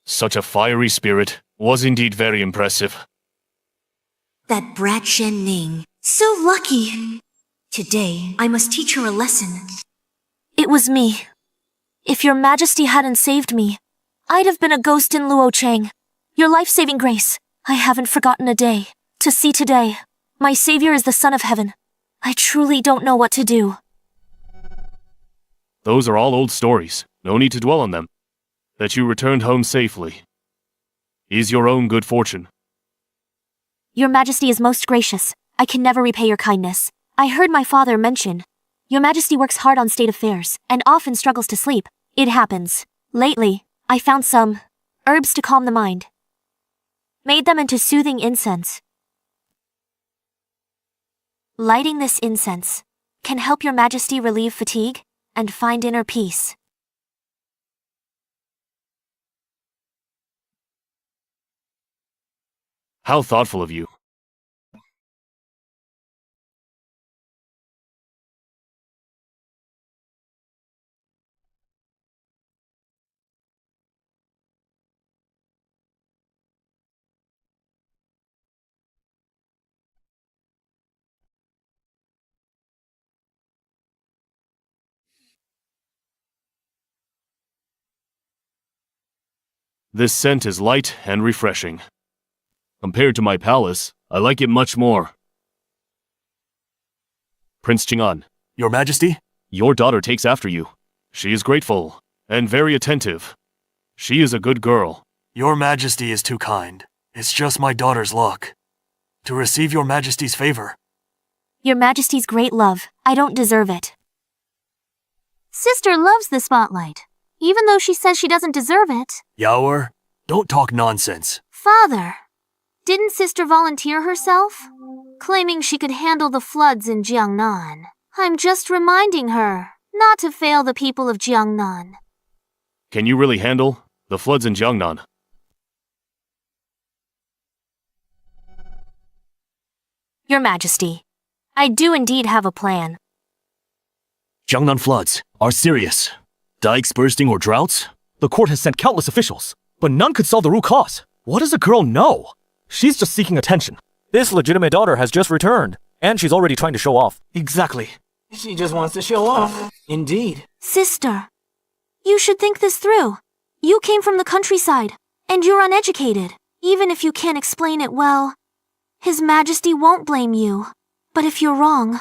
Such a fiery spirit was indeed very impressive. That brat Shen Ning. So lucky. Today, I must teach her a lesson. It was me. If your Majesty hadn't saved me, I'd have been a ghost in Luocheng. Your life-saving grace, I haven't forgotten a day. To see today, my savior is the Son of Heaven. I truly don't know what to do. Those are all old stories. No need to dwell on them. That you returned home safely is your own good fortune. Your Majesty is most gracious. I can never repay your kindness. I heard my father mention, your Majesty works hard on state affairs and often struggles to sleep. It happens. Lately, I found some herbs to calm the mind. Made them into soothing incense. Lighting this incense can help your Majesty relieve fatigue and find inner peace. How thoughtful of you. This scent is light and refreshing. Compared to my palace, I like it much more. Prince Chang'an. Your Majesty? Your daughter takes after you. She is grateful and very attentive. She is a good girl. Your Majesty is too kind. It's just my daughter's luck to receive your Majesty's favor. Your Majesty's great love. I don't deserve it. Sister loves the spotlight, even though she says she doesn't deserve it. Yaoer, don't talk nonsense. Father, didn't sister volunteer herself? Claiming she could handle the floods in Jiangnan. I'm just reminding her. not to fail the people of Jiangnan. Can you really handle the floods in Jiangnan? Your Majesty, I do indeed have a plan. Jiangnan floods are serious. Dikes bursting or droughts? The court has sent countless officials, but none could solve the root cause. What does a girl know? She's just seeking attention. This legitimate daughter has just returned, and she's already trying to show off. Exactly. She just wants to show off. Indeed. Sister, you should think this through. You came from the countryside, and you're uneducated. Even if you can't explain it well, His Majesty won't blame you. But if you're wrong,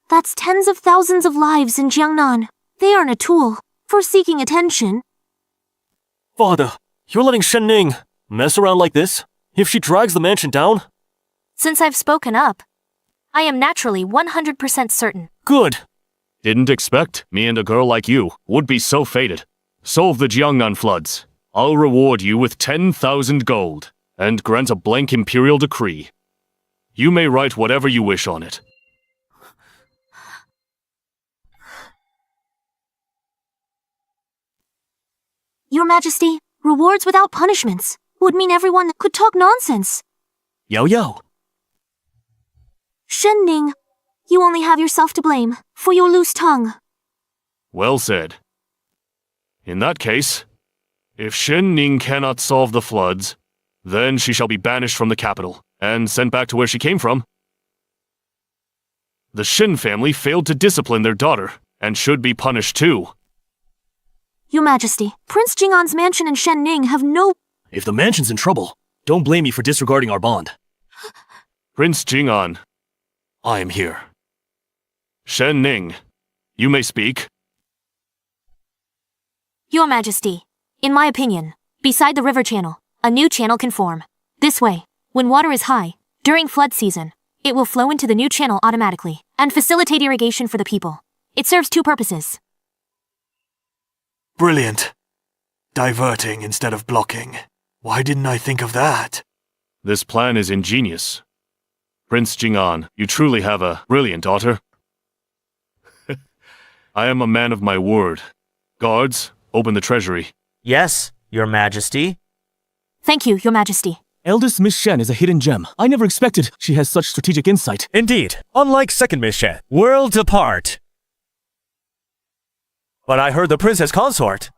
that's tens of thousands of lives in Jiangnan. They aren't a tool for seeking attention. Father, you're letting Shen Ning mess around like this? If she drags the mansion down? Since I've spoken up, I am naturally 100% certain. Good. Didn't expect me and a girl like you would be so fated. Solve the Jiangnan floods. I'll reward you with 10,000 gold and grant a blank imperial decree. You may write whatever you wish on it. Your Majesty, rewards without punishments would mean everyone could talk nonsense. Yao Yao. Shen Ning, you only have yourself to blame for your loose tongue. Well said. In that case, if Shen Ning cannot solve the floods, then she shall be banished from the capital and sent back to where she came from. The Shen family failed to discipline their daughter and should be punished too. Your Majesty, Prince Jing'an's mansion and Shen Ning have no... If the mansion's in trouble, don't blame me for disregarding our bond. Prince Jing'an, I am here. Shen Ning, you may speak. Your Majesty, in my opinion, beside the river channel, a new channel can form. This way, when water is high, during flood season, it will flow into the new channel automatically and facilitate irrigation for the people. It serves two purposes. Brilliant. Diverting instead of blocking. Why didn't I think of that? This plan is ingenious. Prince Jing'an, you truly have a brilliant daughter. I am a man of my word. Guards, open the treasury. Yes, Your Majesty. Thank you, Your Majesty. Eldest Miss Shen is a hidden gem. I never expected she has such strategic insight. Indeed, unlike second Miss Shen, worlds apart. But I heard the princess consort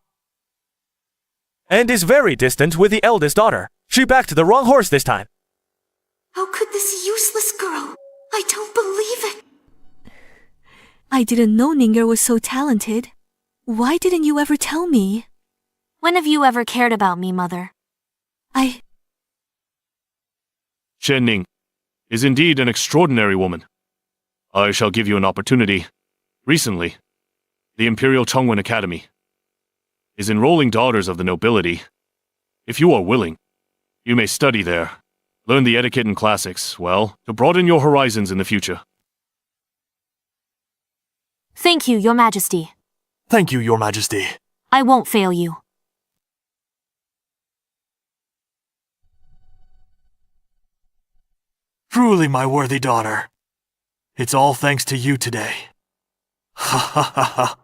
and is very distant with the eldest daughter. She backed the wrong horse this time. How could this useless girl? I don't believe it. I didn't know Ninger was so talented. Why didn't you ever tell me? When have you ever cared about me, Mother? Shen Ning is indeed an extraordinary woman. I shall give you an opportunity. Recently, the Imperial Chongwen Academy is enrolling daughters of the nobility. If you are willing, you may study there, learn the etiquette and classics, well, to broaden your horizons in the future. Thank you, Your Majesty. Thank you, Your Majesty. I won't fail you. Truly, my worthy daughter. It's all thanks to you today. Ha ha ha ha.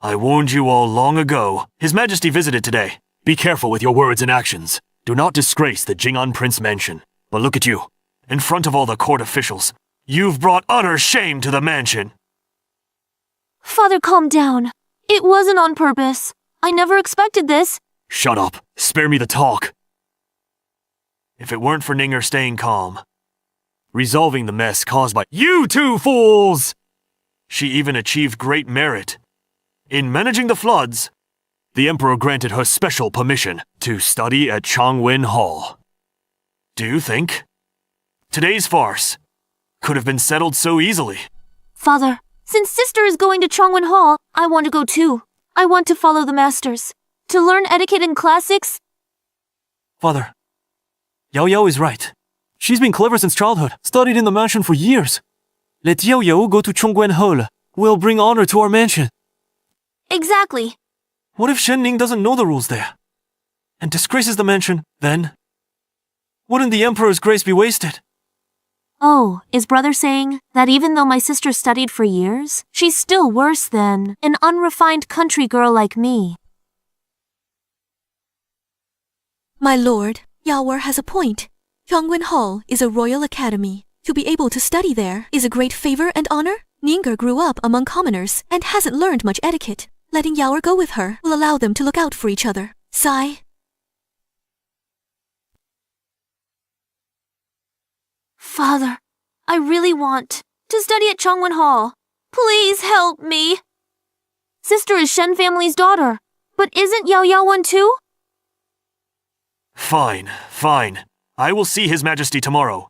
I warned you all long ago. His Majesty visited today. Be careful with your words and actions. Do not disgrace the Jing'an Prince mansion. But look at you. In front of all the court officials, you've brought utter shame to the mansion. Father, calm down. It wasn't on purpose. I never expected this. Shut up. Spare me the talk. If it weren't for Ninger staying calm, Resolving the mess caused by you two fools! she even achieved great merit. In managing the floods, The Emperor granted her special permission to study at Changwen Hall. do you think today's farce could have been settled so easily? Father, since sister is going to Chongwen Hall, I want to go too. I want to follow the masters. To learn etiquette and classics. Father, Yao Yao is right. She's been clever since childhood, studied in the mansion for years. Let Yao Yao go to Chongwen Hall. We'll bring honor to our mansion. Exactly. What if Shen Ning doesn't know the rules there? And disgraces the mansion, then? Wouldn't the Emperor's grace be wasted? Oh, is brother saying that even though my sister studied for years, she's still worse than an unrefined country girl like me? My lord, Yaoer has a point. Chongwen Hall is a royal academy. To be able to study there is a great favor and honor. Ninger grew up among commoners and hasn't learned much etiquette. Letting Yaoer go with her will allow them to look out for each other. Sigh. Father, I really want to study at Chongwen Hall. Please help me. Sister is Shen family's daughter, but isn't Yao Yao one too? Fine, fine. I will see His Majesty tomorrow.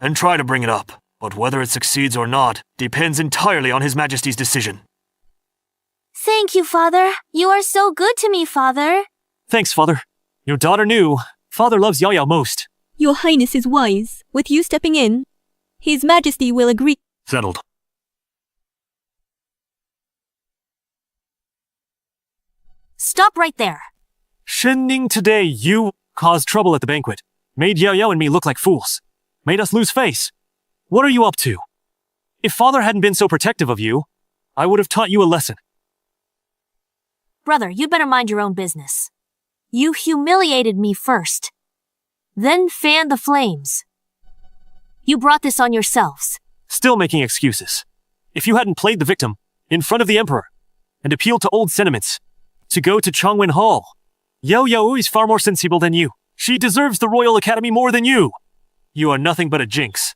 And try to bring it up, but whether it succeeds or not depends entirely on His Majesty's decision. Thank you, Father. You are so good to me, Father. Thanks, Father. Your daughter knew. Father loves Yao Yao most. Your Highness is wise. With you stepping in, His Majesty will agree. Settled. Stop right there. Shen Ning, today you caused trouble at the banquet. Made Yao Yao and me look like fools. Made us lose face. What are you up to? If Father hadn't been so protective of you, I would have taught you a lesson. Brother, you'd better mind your own business. You humiliated me first, then fanned the flames. You brought this on yourselves. Still making excuses. If you hadn't played the victim in front of the Emperor and appealed to old sentiments to go to Chongwen Hall, Yao Yao is far more sensible than you. She deserves the Royal Academy more than you. You are nothing but a jinx.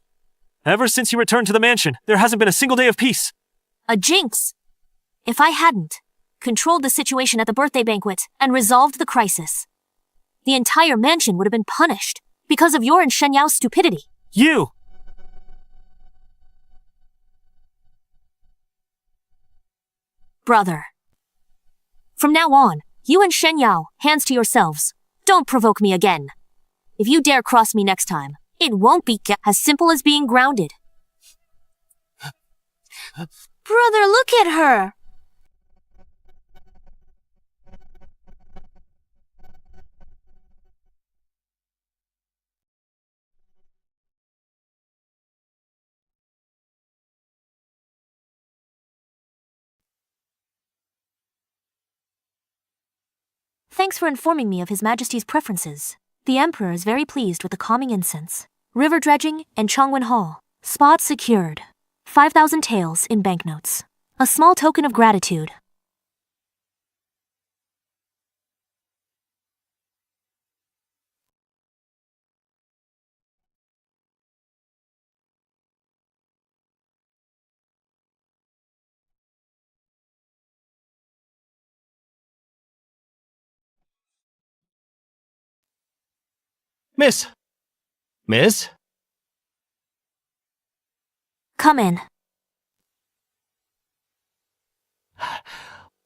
Ever since you returned to the mansion, there hasn't been a single day of peace. A jinx? If I hadn't controlled the situation at the birthday banquet and resolved the crisis, the entire mansion would have been punished because of your and Shen Yao's stupidity. You! Brother. From now on, you and Shen Yao, hands to yourselves. Don't provoke me again. If you dare cross me next time, it won't be as simple as being grounded. Brother, look at her! Thanks for informing me of His Majesty's preferences. The Emperor is very pleased with the calming incense, river dredging, and Chongwen Hall. Spot secured. 5,000 taels in banknotes. A small token of gratitude. Miss? Miss? Come in.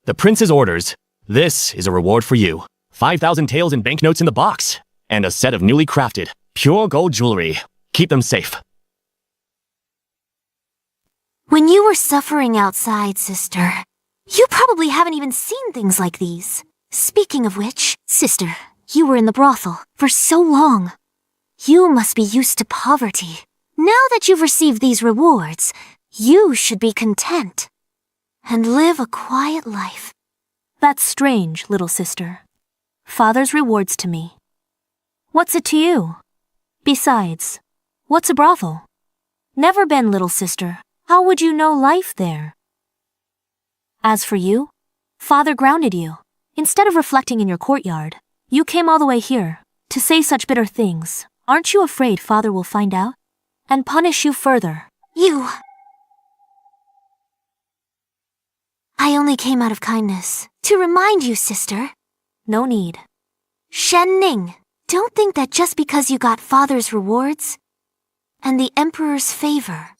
The Prince's orders. This is a reward for you. 5,000 taels in banknotes in the box. And a set of newly crafted, pure gold jewelry. Keep them safe. When you were suffering outside, sister, you probably haven't even seen things like these. Speaking of which, sister, you were in the brothel for so long. You must be used to poverty. Now that you've received these rewards, you should be content and live a quiet life. That's strange, little sister. Father's rewards to me. What's it to you? Besides, what's a brothel? Never been, little sister. How would you know life there? As for you, Father grounded you. Instead of reflecting in your courtyard, you came all the way here to say such bitter things. Aren't you afraid Father will find out and punish you further? I only came out of kindness to remind you, sister. No need. Shen Ning, don't think that just because you got Father's rewards and the Emperor's favor,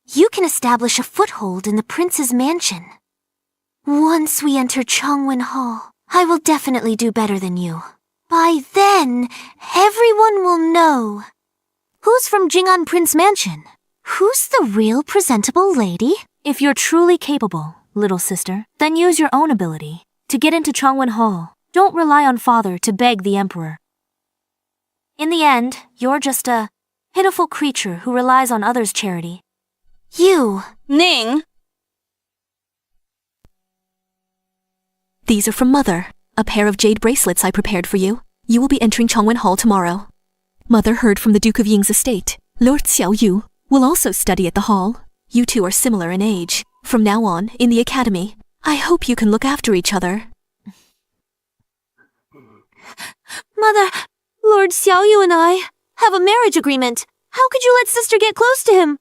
you can establish a foothold in the Prince's mansion. Once we enter Chongwen Hall, I will definitely do better than you. By then, everyone will know. Who's from Jing'an Prince Mansion? Who's the real presentable lady? If you're truly capable, little sister, then use your own ability to get into Chongwen Hall. Don't rely on Father to beg the Emperor. In the end, you're just a pitiful creature who relies on others' charity. You. Ning! These are from Mother. A pair of jade bracelets I prepared for you. You will be entering Chongwen Hall tomorrow. Mother heard from the Duke of Ying's estate. Lord Xiao Yu will also study at the hall. You two are similar in age. From now on, in the academy, I hope you can look after each other. Mother, Lord Xiaoyu and I have a marriage agreement. How could you let sister get close to him?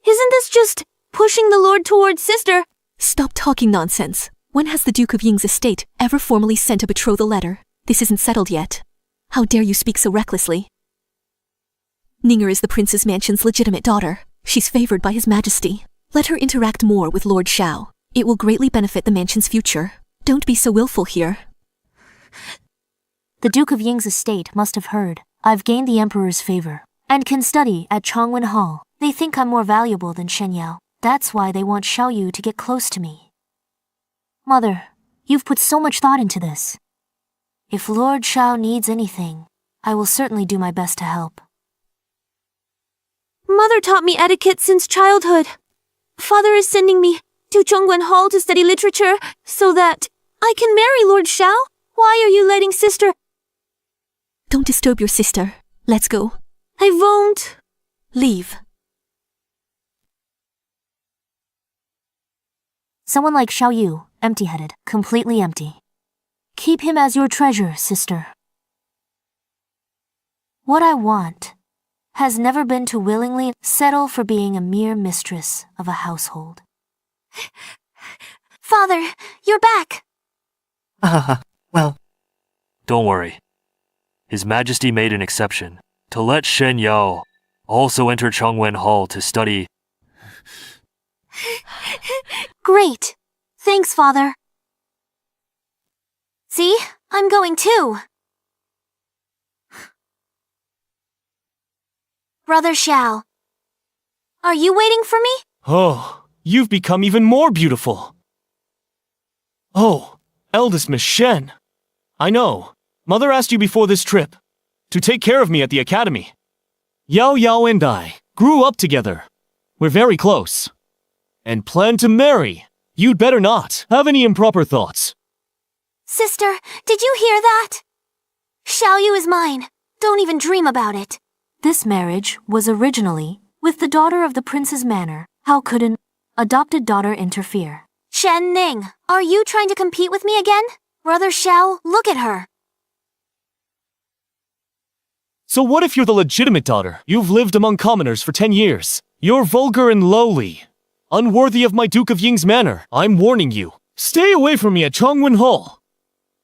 Isn't this just pushing the lord towards sister? Stop talking nonsense. When has the Duke of Ying's estate ever formally sent a betrothal letter? This isn't settled yet. How dare you speak so recklessly? Ninger is the prince's mansion's legitimate daughter. She's favored by his majesty. Let her interact more with Lord Xiao. It will greatly benefit the mansion's future. Don't be so willful here. The Duke of Ying's estate must have heard I've gained the Emperor's favor and can study at Chongwen Hall. They think I'm more valuable than Shen Yao. That's why they want Xiao Yu to get close to me. Mother, you've put so much thought into this. If Lord Xiao needs anything, I will certainly do my best to help. Mother taught me etiquette since childhood. Father is sending me to Chongwen Hall to study literature so that I can marry Lord Xiao. Why are you letting sister... Don't disturb your sister. Let's go. I won't. Leave. Someone like Xiao Yu, empty-headed, completely empty. Keep him as your treasure, sister. What I want has never been to willingly settle for being a mere mistress of a household. Father, you're back. Well. Don't worry. His Majesty made an exception to let Shen Yao also enter Chongwen Hall to study. Great. Thanks, Father. See? I'm going too. Brother Xiao. Are you waiting for me? Oh, you've become even more beautiful. Oh, Eldest Miss Shen. I know. Mother asked you before this trip to take care of me at the academy. Yao Yao and I grew up together. We're very close. And plan to marry. You'd better not have any improper thoughts. Sister, did you hear that? Xiao Yu is mine. Don't even dream about it. This marriage was originally with the daughter of the prince's manor. How could an adopted daughter interfere? Shen Ning, are you trying to compete with me again? Brother Xiao, look at her. So what if you're the legitimate daughter? You've lived among commoners for 10 years. You're vulgar and lowly. Unworthy of my Duke of Ying's manor. I'm warning you. Stay away from me at Chongwen Hall.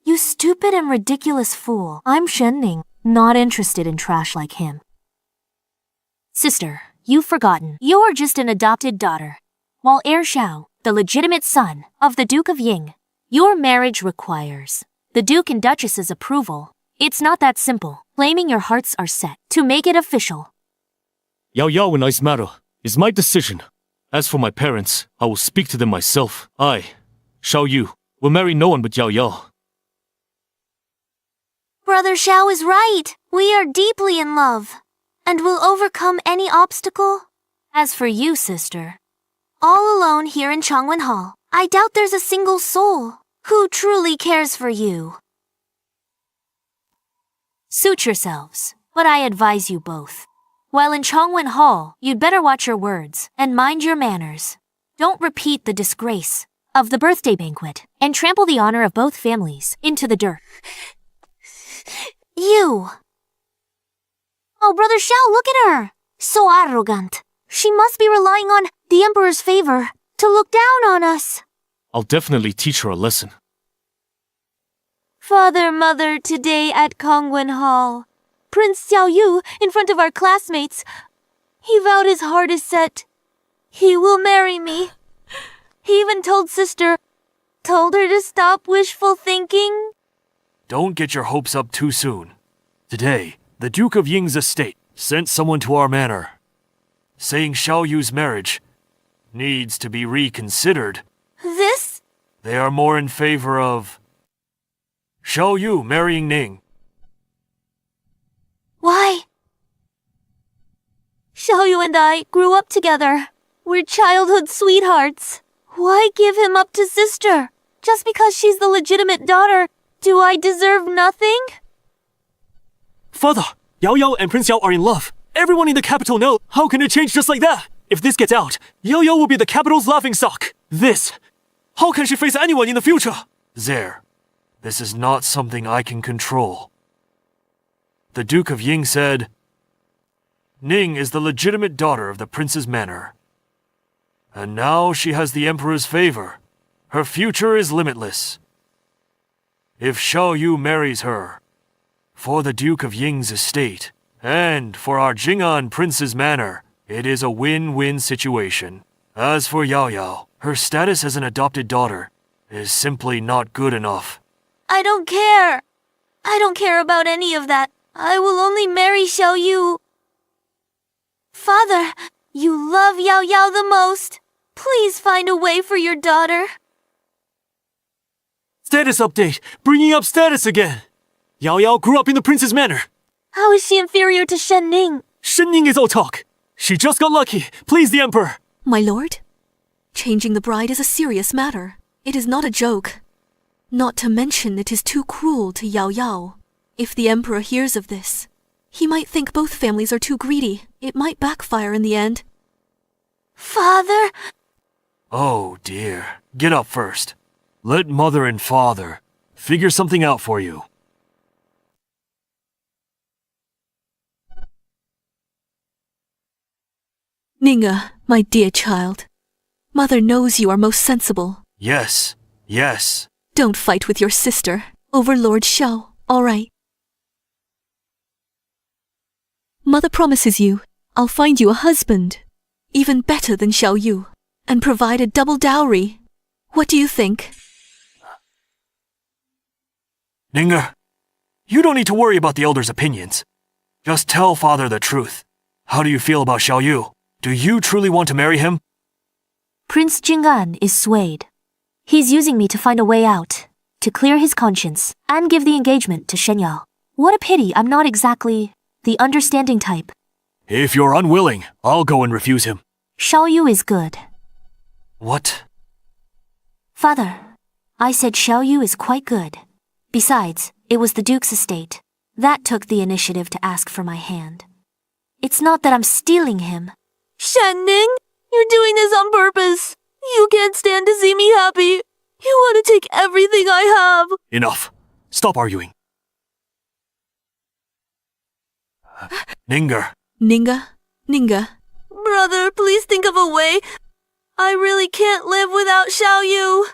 You stupid and ridiculous fool. I'm Shen Ning, not interested in trash like him. Sister, you've forgotten. You're just an adopted daughter. While Heir Xiao, the legitimate son of the Duke of Ying, your marriage requires the Duke and Duchess's approval. It's not that simple. Claiming your hearts are set to make it official. Yao Yao and I's matter is my decision. As for my parents, I will speak to them myself. I, Xiao Yu, will marry no one but Yao Yao. Brother Xiao is right. We are deeply in love, and will overcome any obstacle. As for you, sister, all alone here in Chongwen Hall, I doubt there's a single soul who truly cares for you. Suit yourselves, but I advise you both. While in Chongwen Hall, you'd better watch your words and mind your manners. Don't repeat the disgrace of the birthday banquet and trample the honor of both families into the dirt. You! Oh, Brother Xiao, look at her! So arrogant. She must be relying on the Emperor's favor to look down on us. I'll definitely teach her a lesson. Father, Mother, today at Chongwen Hall, Prince Xiao Yu, in front of our classmates, he vowed his heart is set. He will marry me. He even told sister, told her to stop wishful thinking. Don't get your hopes up too soon. Today, the Duke of Ying's estate sent someone to our manor, saying Xiao Yu's marriage needs to be reconsidered. This? They are more in favor of Xiao Yu marrying Ning. Why? Xiaoyu and I grew up together. We're childhood sweethearts. Why give him up to sister? Just because she's the legitimate daughter, do I deserve nothing? Father, Yao Yao and Prince Yao are in love. Everyone in the capital knows. How can it change just like that? If this gets out, Yao Yao will be the capital's laughingstock. How can she face anyone in the future? There, this is not something I can control. The Duke of Ying said, Ning is the legitimate daughter of the Prince's Manor. And now she has the Emperor's favor. Her future is limitless. If Xiaoyu marries her, for the Duke of Ying's estate, and for our Jing'an Prince's Manor, it is a win-win situation. As for Yao Yao, her status as an adopted daughter is simply not good enough. I don't care. I don't care about any of that. I will only marry Xiaoyu. Father, you love Yao Yao the most. Please find a way for your daughter. Status update. Bringing up status again. Yao Yao grew up in the Prince's Manor. How is she inferior to Shen Ning? Shen Ning is all talk. She just got lucky. Please the Emperor. My lord, changing the bride is a serious matter. It is not a joke. Not to mention it is too cruel to Yao Yao. If the Emperor hears of this, he might think both families are too greedy. It might backfire in the end. Father? Oh dear. Get up first. Let Mother and Father figure something out for you. Ninga, my dear child. Mother knows you are most sensible. Yes. Don't fight with your sister over Lord Xiao, all right? Mother promises you I'll find you a husband, even better than Xiaoyu, and provide a double dowry. What do you think? Ninga, you don't need to worry about the elders' opinions. Just tell Father the truth. How do you feel about Xiaoyu? Do you truly want to marry him? Prince Jing'an is swayed. He's using me to find a way out, to clear his conscience, and give the engagement to Shen Yao. What a pity I'm not exactly the understanding type. If you're unwilling, I'll go and refuse him. Xiaoyu is good. What? Father, I said Xiaoyu is quite good. Besides, it was the Duke's estate. That took the initiative to ask for my hand. It's not that I'm stealing him. Shen Ning, you're doing this on purpose. You can't stand to see me happy. You want to take everything I have. Enough. Stop arguing. Ninga. Ninga. Brother, please think of a way. I really can't live without Xiaoyu.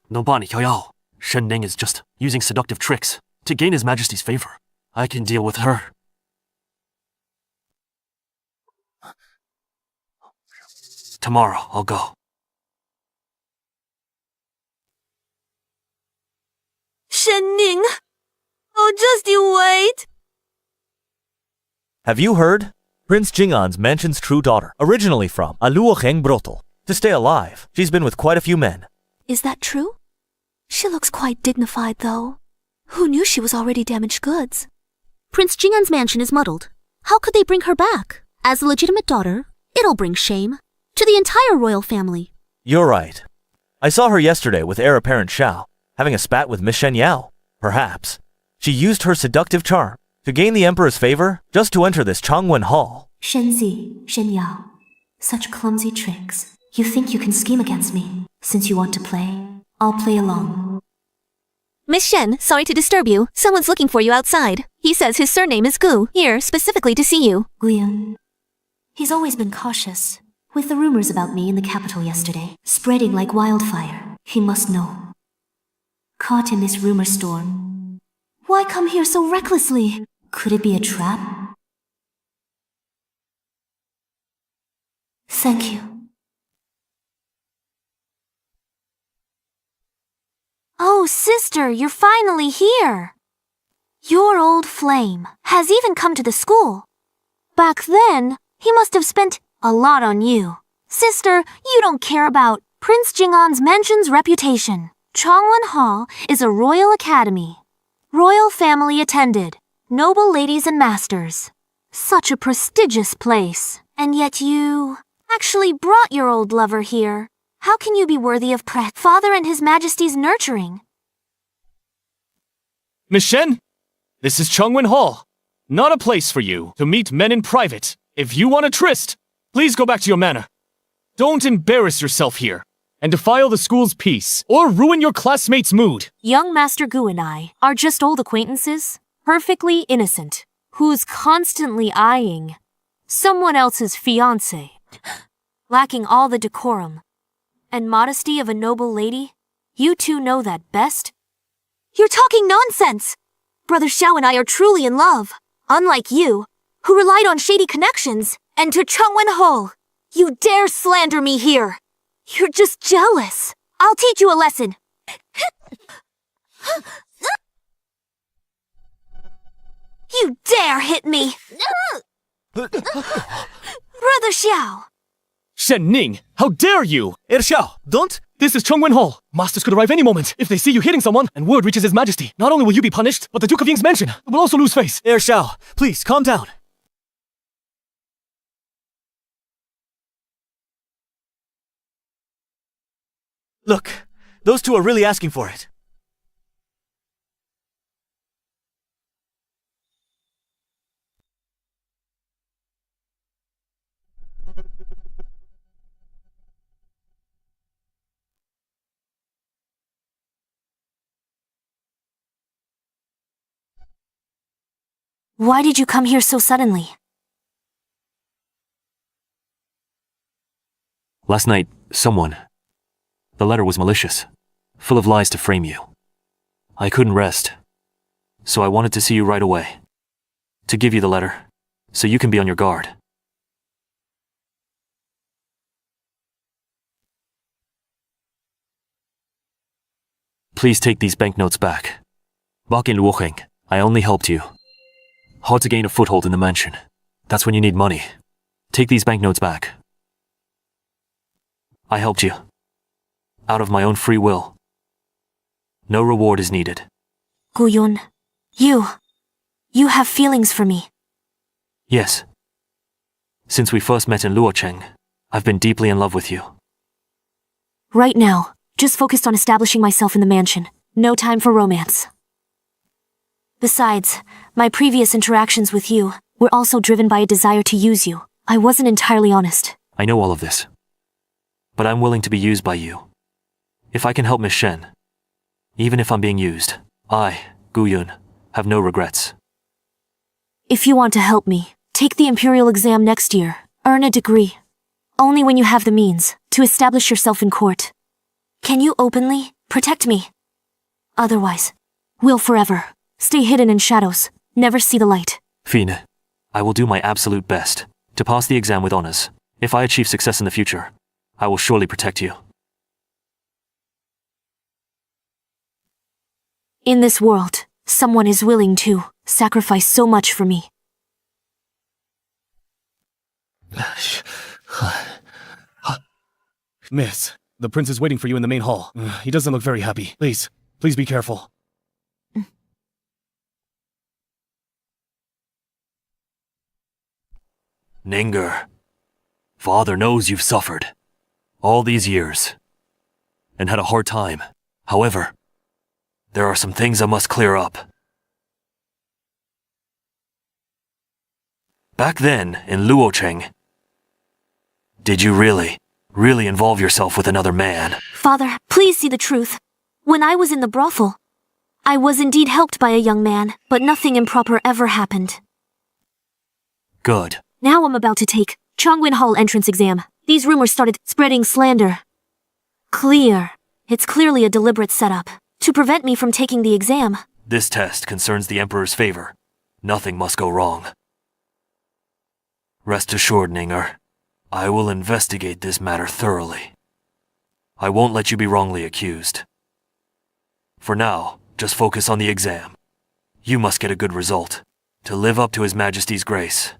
No bani, Yao Yao. Shen Ning is just using seductive tricks to gain His Majesty's favor. I can deal with her. Tomorrow, I'll go. Shen Ning. Oh, just you wait. Have you heard? Prince Jing'an's mansion's true daughter, originally from Aluoheng Brothel. To stay alive, she's been with quite a few men. Is that true? She looks quite dignified, though. Who knew she was already damaged goods? Prince Jing'an's mansion is muddled. How could they bring her back? As a legitimate daughter, it'll bring shame to the entire royal family. You're right. I saw her yesterday with heir apparent Xiao, having a spat with Miss Shen Yao. Perhaps she used her seductive charm to gain the Emperor's favor just to enter this Changwen Hall. Shen Yao, such clumsy tricks. You think you can scheme against me? Since you want to play, I'll play along. Miss Shen, sorry to disturb you. Someone's looking for you outside. He says his surname is Gu, here specifically to see you. Guian. He's always been cautious. With the rumors about me in the capital yesterday, spreading like wildfire, he must know. Caught in this rumor storm. Why come here so recklessly? Could it be a trap? Thank you. Oh, sister, you're finally here. Your old flame has even come to the school. Back then, he must have spent a lot on you. Sister, you don't care about Prince Jing'an's mansion's reputation. Changwen Hall is a royal academy. Royal family attended. Noble ladies and masters. Such a prestigious place. And yet you actually brought your old lover here. How can you be worthy of Father and His Majesty's nurturing? Miss Shen, this is Chungwin Hall. Not a place for you to meet men in private. If you want a tryst, please go back to your manor. Don't embarrass yourself here and defile the school's peace or ruin your classmates' mood. Young Master Gu and I are just old acquaintances, perfectly innocent, who's constantly eyeing someone else's fiancé, lacking all the decorum and modesty of a noble lady. You two know that best. You're talking nonsense! Brother Xiao and I are truly in love, unlike you, who relied on shady connections. Enter Chungwin Hall. You dare slander me here! You're just jealous. I'll teach you a lesson. You dare hit me! Brother Xiao! Shen Ning, how dare you! Xiao, don't! This is Chungwin Hall. Masters could arrive any moment. If they see you hitting someone and word reaches His Majesty, not only will you be punished, but the Duke of Ying's mansion will also lose face. Xiao, please, calm down. Look, those two are really asking for it. Why did you come here so suddenly? Last night, the letter was malicious, full of lies to frame you. I couldn't rest, so I wanted to see you right away. To give you the letter, so you can be on your guard. Please take these banknotes back. Back in Luoheng, I only helped you. Hard to gain a foothold in the mansion. That's when you need money. Take these banknotes back. I helped you. Out of my own free will. No reward is needed. Guyun, you have feelings for me. Yes. Since we first met in Luocheng, I've been deeply in love with you. Right now, just focused on establishing myself in the mansion. No time for romance. Besides, my previous interactions with you were also driven by a desire to use you. I wasn't entirely honest. I know all of this. But I'm willing to be used by you. If I can help Miss Shen, even if I'm being used, I, Guyun, have no regrets. If you want to help me, take the imperial exam next year. Earn a degree. Only when you have the means to establish yourself in court. Can you openly protect me? Otherwise, we'll forever stay hidden in shadows, never see the light. Fine. I will do my absolute best to pass the exam with honors. If I achieve success in the future, I will surely protect you. In this world, someone is willing to sacrifice so much for me. Miss, the prince is waiting for you in the main hall. He doesn't look very happy. Please be careful. Ninger, Father knows you've suffered all these years and had a hard time. However, there are some things I must clear up. Back then, in Luocheng, did you really involve yourself with another man? Father, please see the truth. When I was in the brothel, I was indeed helped by a young man, but nothing improper ever happened. Good. Now I'm about to take Chongwin Hall entrance exam. These rumors started spreading slander. It's clearly a deliberate setup to prevent me from taking the exam. This test concerns the Emperor's favor. Nothing must go wrong. Rest assured, Ninger, I will investigate this matter thoroughly. I won't let you be wrongly accused. For now, just focus on the exam. You must get a good result to live up to His Majesty's grace.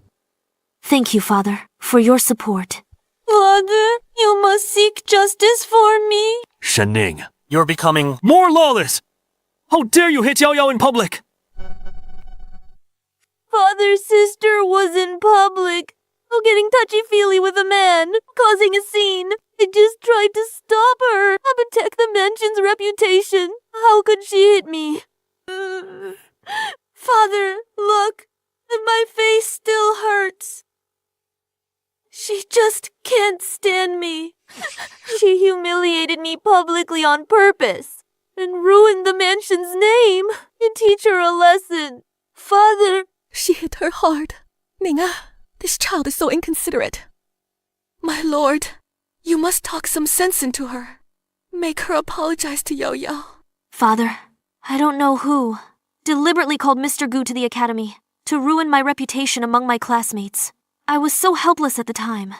Thank you, Father, for your support. Father, you must seek justice for me. Shen Ning, you're becoming more lawless! How dare you hit Yao Yao in public? Father's sister was in public. getting touchy-feely with a man, causing a scene. I just tried to stop her, protect the mansion's reputation. How could she hit me? Father, look, my face still hurts. She just can't stand me. She humiliated me publicly on purpose and ruined the mansion's name and teach her a lesson. Father... She hit her hard. Ninga, this child is so inconsiderate. My lord, you must talk some sense into her. Make her apologize to Yao Yao. Father, I don't know who deliberately called Mr. Gu to the academy to ruin my reputation among my classmates. I was so helpless at the time.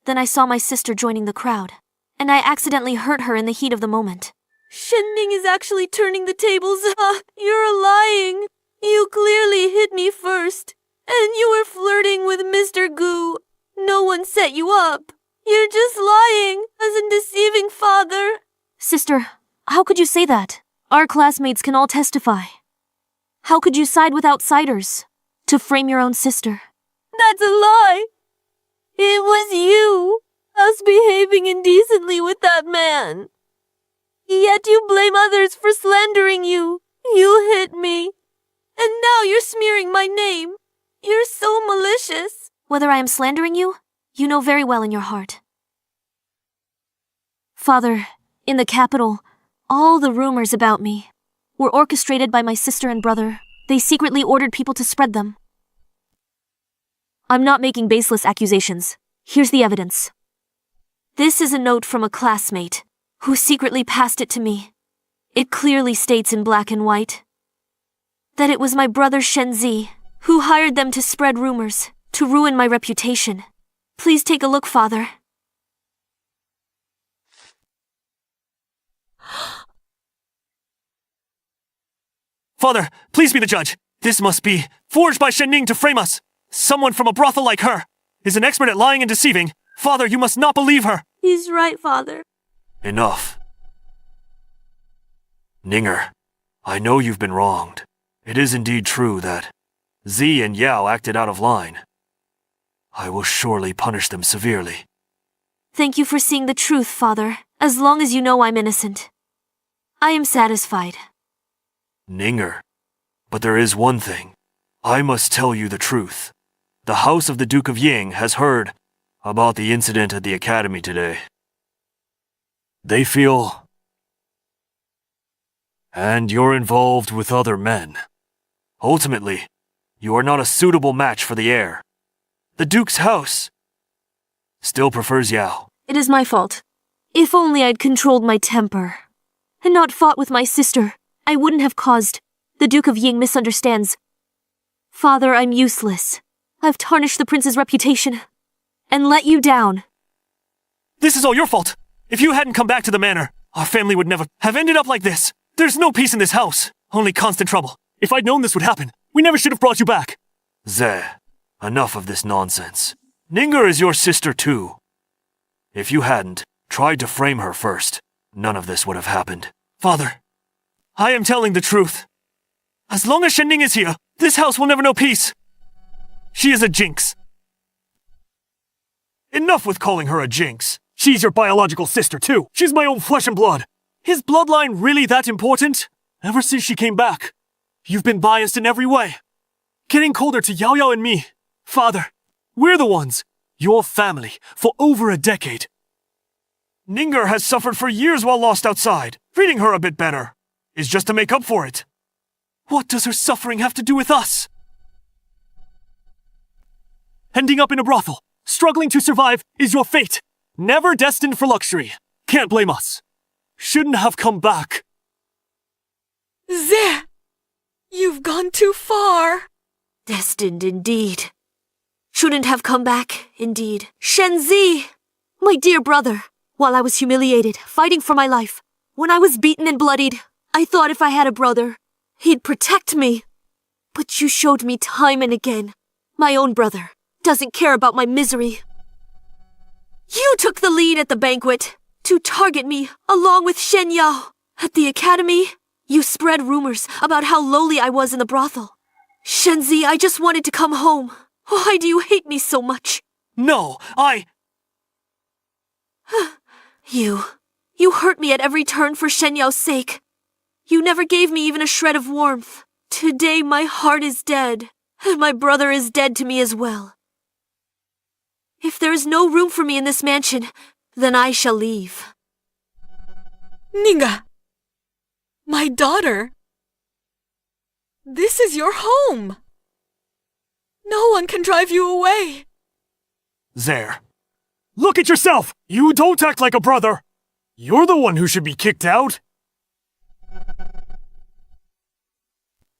Then I saw my sister joining the crowd, and I accidentally hurt her in the heat of the moment. Shenning is actually turning the tables. You're lying. You clearly hit me first, and you were flirting with Mr. Gu. No one set you up. You're just lying as in deceiving father. Sister, how could you say that? Our classmates can all testify. How could you side with outsiders to frame your own sister? That's a lie. It was you, us behaving indecently with that man. Yet you blame others for slandering you. You hit me. And now you're smearing my name. You're so malicious. Whether I am slandering you, you know very well in your heart. Father, in the capital, all the rumors about me were orchestrated by my sister and brother. They secretly ordered people to spread them. I'm not making baseless accusations. Here's the evidence. This is a note from a classmate who secretly passed it to me. It clearly states in black and white that it was my brother Shenzi who hired them to spread rumors, to ruin my reputation. Please take a look, Father. Father, please be the judge. This must be forged by Shenning to frame us. Someone from a brothel like her is an expert at lying and deceiving. Father, you must not believe her. He's right, Father. Enough. Ninger, I know you've been wronged. It is indeed true that Z and Yao acted out of line. I will surely punish them severely. Thank you for seeing the truth, Father. As long as you know I'm innocent, I am satisfied. Ninger, but there is one thing. I must tell you the truth. The House of the Duke of Ying has heard about the incident at the academy today. They feel... And you're involved with other men. Ultimately, you are not a suitable match for the heir. The Duke's house still prefers Yao. It is my fault. If only I'd controlled my temper and not fought with my sister, I wouldn't have caused the Duke of Ying misunderstands. Father, I'm useless. I've tarnished the prince's reputation and let you down. This is all your fault. If you hadn't come back to the manor, our family would never have ended up like this. There's no peace in this house, only constant trouble. If I'd known this would happen, we never should have brought you back. Ze, enough of this nonsense. Ninger is your sister too. If you hadn't tried to frame her first, none of this would have happened. Father, I am telling the truth. As long as Shenning is here, this house will never know peace. She is a jinx. Enough with calling her a jinx. She's your biological sister too. She's my own flesh and blood. Is bloodline really that important? Ever since she came back, you've been biased in every way. Getting colder to Yao Yao and me. Father, we're the ones, your family, for over a decade. Ninger has suffered for years while lost outside. Treating her a bit better is just to make up for it. What does her suffering have to do with us? Ending up in a brothel, struggling to survive, is your fate. Never destined for luxury. Can't blame us. Shouldn't have come back. Zeh! You've gone too far. Destined indeed. Shouldn't have come back, indeed. Shenzi! My dear brother, while I was humiliated, fighting for my life, when I was beaten and bloodied, I thought if I had a brother, he'd protect me. But you showed me time and again, my own brother doesn't care about my misery. You took the lead at the banquet to target me along with Shen Yao. At the academy, you spread rumors about how lowly I was in the brothel. Shenzi, I just wanted to come home. Why do you hate me so much? No, You hurt me at every turn for Shenyao's sake. You never gave me even a shred of warmth. Today my heart is dead, and my brother is dead to me as well. If there is no room for me in this mansion, then I shall leave. Ninga! My daughter! This is your home! No one can drive you away! There. Look at yourself! You don't act like a brother! You're the one who should be kicked out!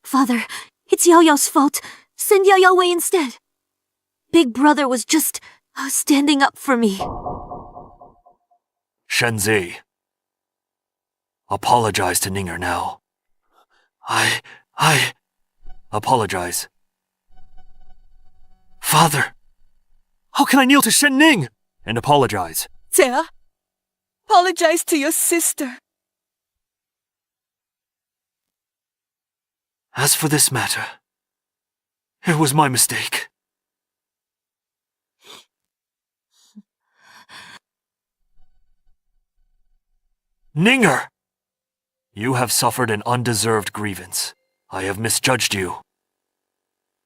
Father, it's Yao Yao's fault. Send Yao Yao away instead. Big brother was just standing up for me. Shenzi. Apologize to Ninger now. I apologize. Father! How can I kneel to Shen Ning? And apologize. Jia, apologize to your sister. As for this matter, it was my mistake. Ninger! You have suffered an undeserved grievance. I have misjudged you.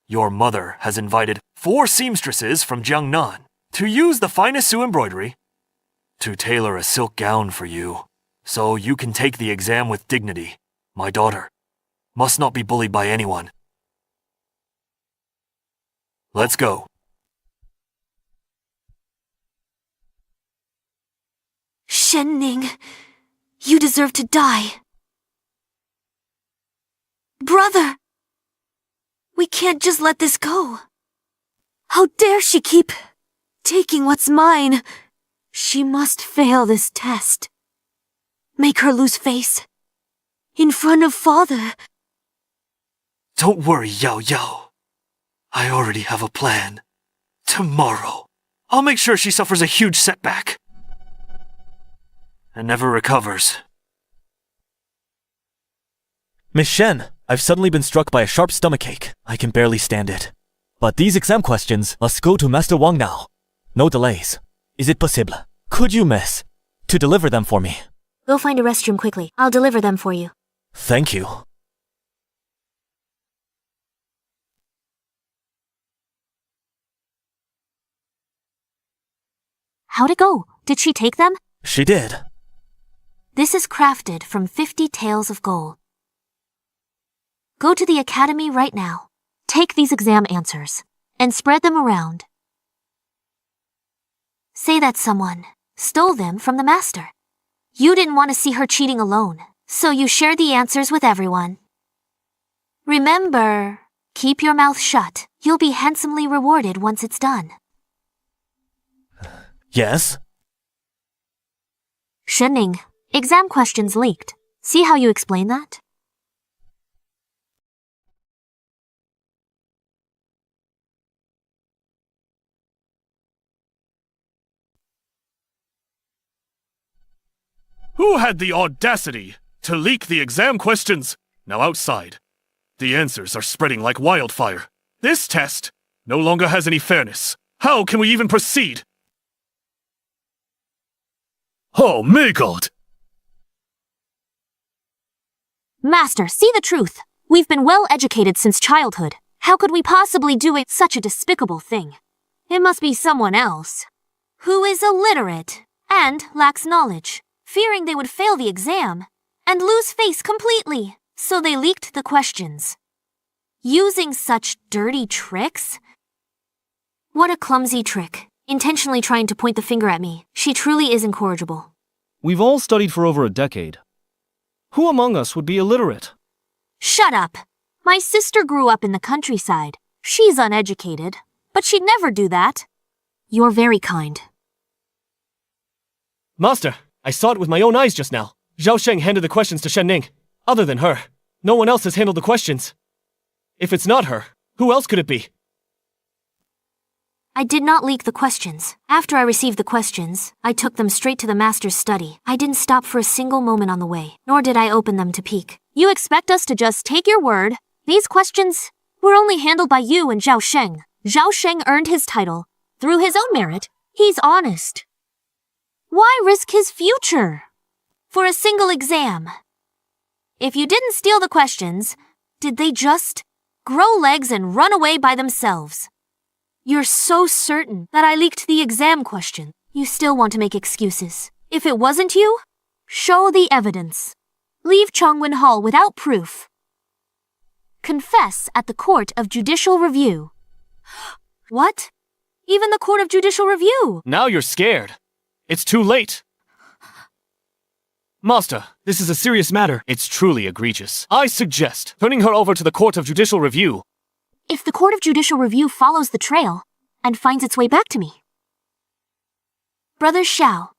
Your mother has invited 4 seamstresses from Jiangnan to use the finest Sioux embroidery to tailor a silk gown for you, so you can take the exam with dignity. My daughter must not be bullied by anyone. Let's go. Shen Ning, you deserve to die. Brother! We can't just let this go. How dare she keep taking what's mine? She must fail this test. Make her lose face. In front of father. Don't worry, Yao Yao. I already have a plan. Tomorrow, I'll make sure she suffers a huge setback. And never recovers. Miss Shen, I've suddenly been struck by a sharp stomachache. I can barely stand it. But these exam questions must go to Master Wang now. No delays. Is it possible? Could you, miss, to deliver them for me? Go find a restroom quickly. I'll deliver them for you. Thank you. How'd it go? Did she take them? She did. This is crafted from 50 taels of gold. Go to the academy right now. Take these exam answers and spread them around. Say that someone stole them from the master. You didn't want to see her cheating alone, so you shared the answers with everyone. Remember, keep your mouth shut. You'll be handsomely rewarded once it's done. Yes? Shenning, exam questions leaked. See how you explain that? Who had the audacity to leak the exam questions? Now outside. The answers are spreading like wildfire. This test no longer has any fairness. How can we even proceed? Oh, may God! Master, see the truth. We've been well educated since childhood. How could we possibly do such a despicable thing? It must be someone else, who is illiterate and lacks knowledge, fearing they would fail the exam and lose face completely, so they leaked the questions. Using such dirty tricks? What a clumsy trick, intentionally trying to point the finger at me. She truly is incorrigible. We've all studied for over a decade. Who among us would be illiterate? Shut up! My sister grew up in the countryside. She's uneducated, but she'd never do that. You're very kind. Master, I saw it with my own eyes just now. Zhao Sheng handed the questions to Shen Ning. Other than her, no one else has handled the questions. If it's not her, who else could it be? I did not leak the questions. After I received the questions, I took them straight to the master's study. I didn't stop for a single moment on the way, nor did I open them to peek. You expect us to just take your word? These questions were only handled by you and Zhao Sheng. Zhao Sheng earned his title. Through his own merit, he's honest. Why risk his future for a single exam? If you didn't steal the questions, did they just grow legs and run away by themselves? You're so certain that I leaked the exam question. You still want to make excuses. If it wasn't you, show the evidence. Leave Chongwen Hall without proof. Confess at the Court of Judicial Review. What? Even the Court of Judicial Review? Now you're scared. It's too late. Master, this is a serious matter. It's truly egregious. I suggest turning her over to the Court of Judicial Review. If the Court of Judicial Review follows the trail and finds its way back to me. Brother Xiao,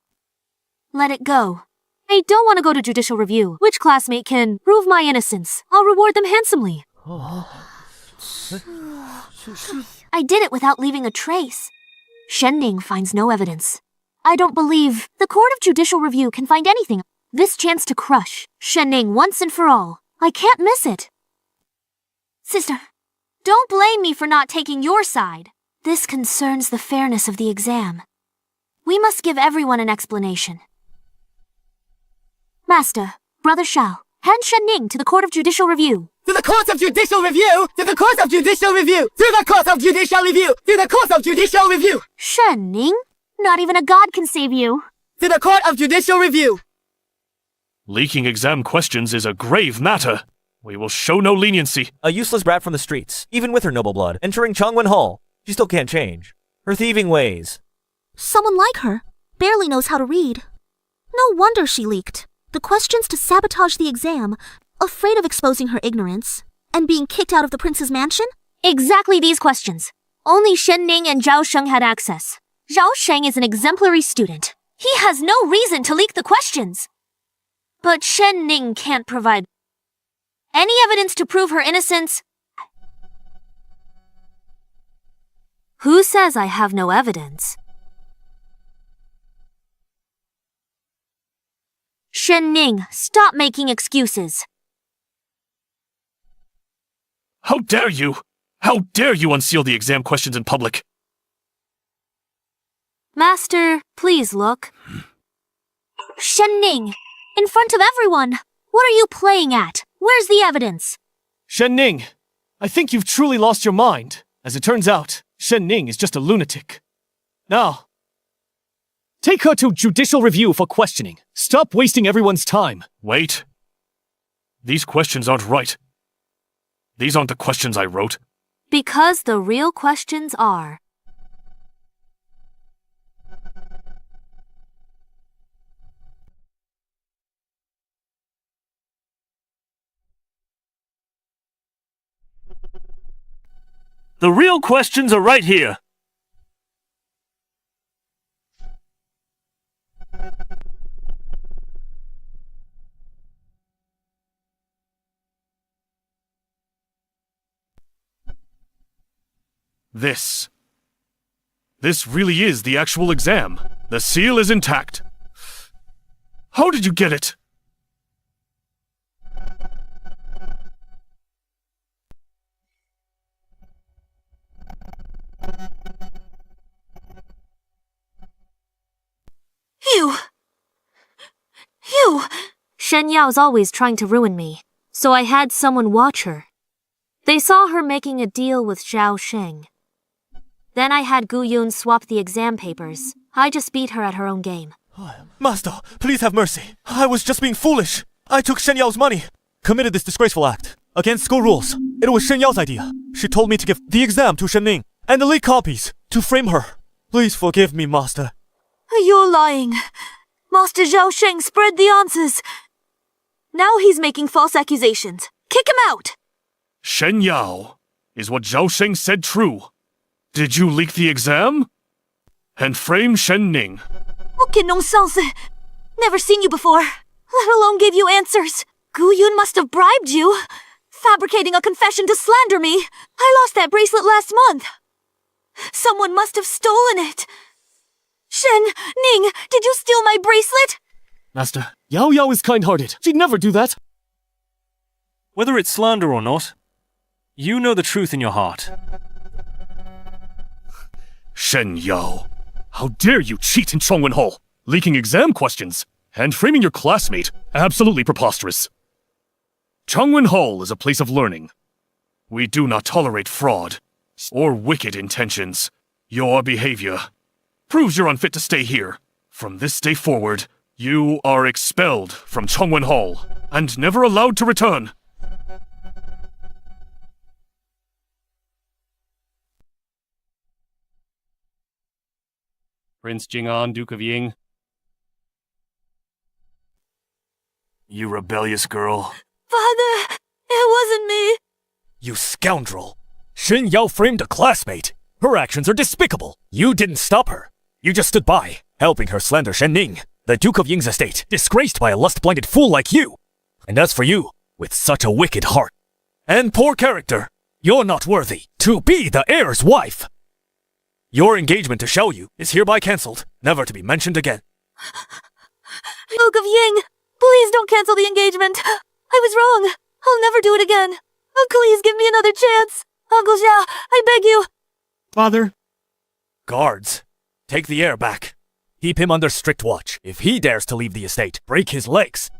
let it go. I don't want to go to Judicial Review. Which classmate can prove my innocence? I'll reward them handsomely. I did it without leaving a trace. Shen Ning finds no evidence. I don't believe the Court of Judicial Review can find anything. This chance to crush Shen Ning once and for all. I can't miss it. Sister, don't blame me for not taking your side. This concerns the fairness of the exam. We must give everyone an explanation. Master, Brother Xiao, hand Shen Ning to the Court of Judicial Review. To the Court of Judicial Review! To the Court of Judicial Review! To the Court of Judicial Review! To the Court of Judicial Review! Shen Ning? Not even a god can save you. To the Court of Judicial Review! Leaking exam questions is a grave matter. We will show no leniency. A useless brat from the streets, even with her noble blood, entering Chongwen Hall. She still can't change her thieving ways. Someone like her barely knows how to read. No wonder she leaked the questions to sabotage the exam, afraid of exposing her ignorance and being kicked out of the prince's mansion? Exactly these questions. Only Shen Ning and Zhao Sheng had access. Zhao Sheng is an exemplary student. He has no reason to leak the questions. But Shen Ning can't provide any evidence to prove her innocence. Who says I have no evidence? Shen Ning, stop making excuses. How dare you? How dare you unseal the exam questions in public? Master, please look. Shen Ning, in front of everyone. What are you playing at? Where's the evidence? Shen Ning, I think you've truly lost your mind. As it turns out, Shen Ning is just a lunatic. Now, take her to Judicial Review for questioning. Stop wasting everyone's time. Wait. These questions aren't right. These aren't the questions I wrote. Because the real questions are. The real questions are right here. This really is the actual exam. The seal is intact. How did you get it? You! Shen Yao's always trying to ruin me, so I had someone watch her. They saw her making a deal with Zhao Sheng. Then I had Gu Yun swap the exam papers. I just beat her at her own game. Master, please have mercy. I was just being foolish. I took Shen Yao's money, committed this disgraceful act against school rules. It was Shen Yao's idea. She told me to give the exam to Shen Ning and the leaked copies to frame her. Please forgive me, Master. You're lying. Master Zhao Sheng spread the answers. Now he's making false accusations. Kick him out! Shen Yao, is what Zhao Sheng said true? Did you leak the exam? And frame Shen Ning? Okay, nonsense. Never seen you before, let alone give you answers. Gu Yun must have bribed you, fabricating a confession to slander me. I lost that bracelet last month. Someone must have stolen it. Shen Ning, did you steal my bracelet? Master, Yao Yao is kind-hearted. She'd never do that. Whether it's slander or not, you know the truth in your heart. Shen Yao, how dare you cheat in Chongwen Hall, leaking exam questions, and framing your classmate? Absolutely preposterous. Chongwen Hall is a place of learning. We do not tolerate fraud or wicked intentions. Your behavior proves you're unfit to stay here. From this day forward, you are expelled from Chongwen Hall and never allowed to return. Prince Jing'an, Duke of Ying. You rebellious girl. Father, it wasn't me. You scoundrel! Shen Yao framed a classmate! Her actions are despicable! You didn't stop her! You just stood by, helping her slander Shen Ning, the Duke of Ying's estate, disgraced by a lust-blinded fool like you! And as for you, with such a wicked heart and poor character, you're not worthy to be the heir's wife! Your engagement to Xiao Yu is hereby cancelled, never to be mentioned again. Duke of Ying, please don't cancel the engagement. I was wrong. I'll never do it again. Oh, please give me another chance. Uncle Xiao, I beg you. Father? Guards, take the heir back. Keep him under strict watch. If he dares to leave the estate, break his legs.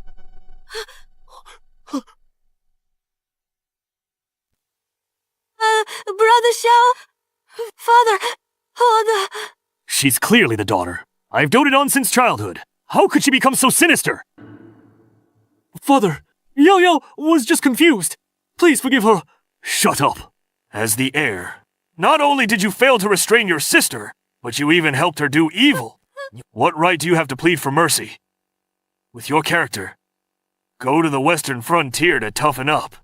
Brother Xiao? Father, She's clearly the daughter I've doted on since childhood. How could she become so sinister? Father, Yao Yao was just confused. Please forgive her. Shut up. As the heir, not only did you fail to restrain your sister, but you even helped her do evil. What right do you have to plead for mercy? With your character, go to the western frontier to toughen up.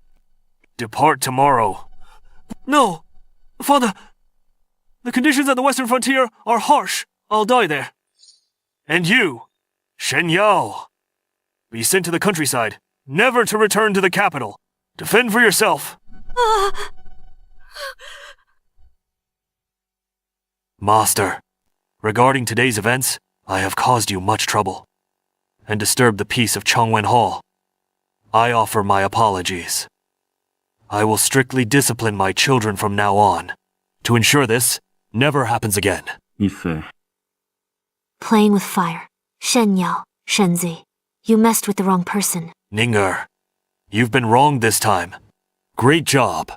Depart tomorrow. No, Father. The conditions at the western frontier are harsh. I'll die there. And you, Shen Yao, be sent to the countryside, never to return to the capital. Defend for yourself. Master, regarding today's events, I have caused you much trouble and disturbed the peace of Chongwen Hall. I offer my apologies. I will strictly discipline my children from now on to ensure this never happens again. Playing with fire. Shen Yao, Shenzi. You messed with the wrong person. Ninger, you've been wronged this time. Great job.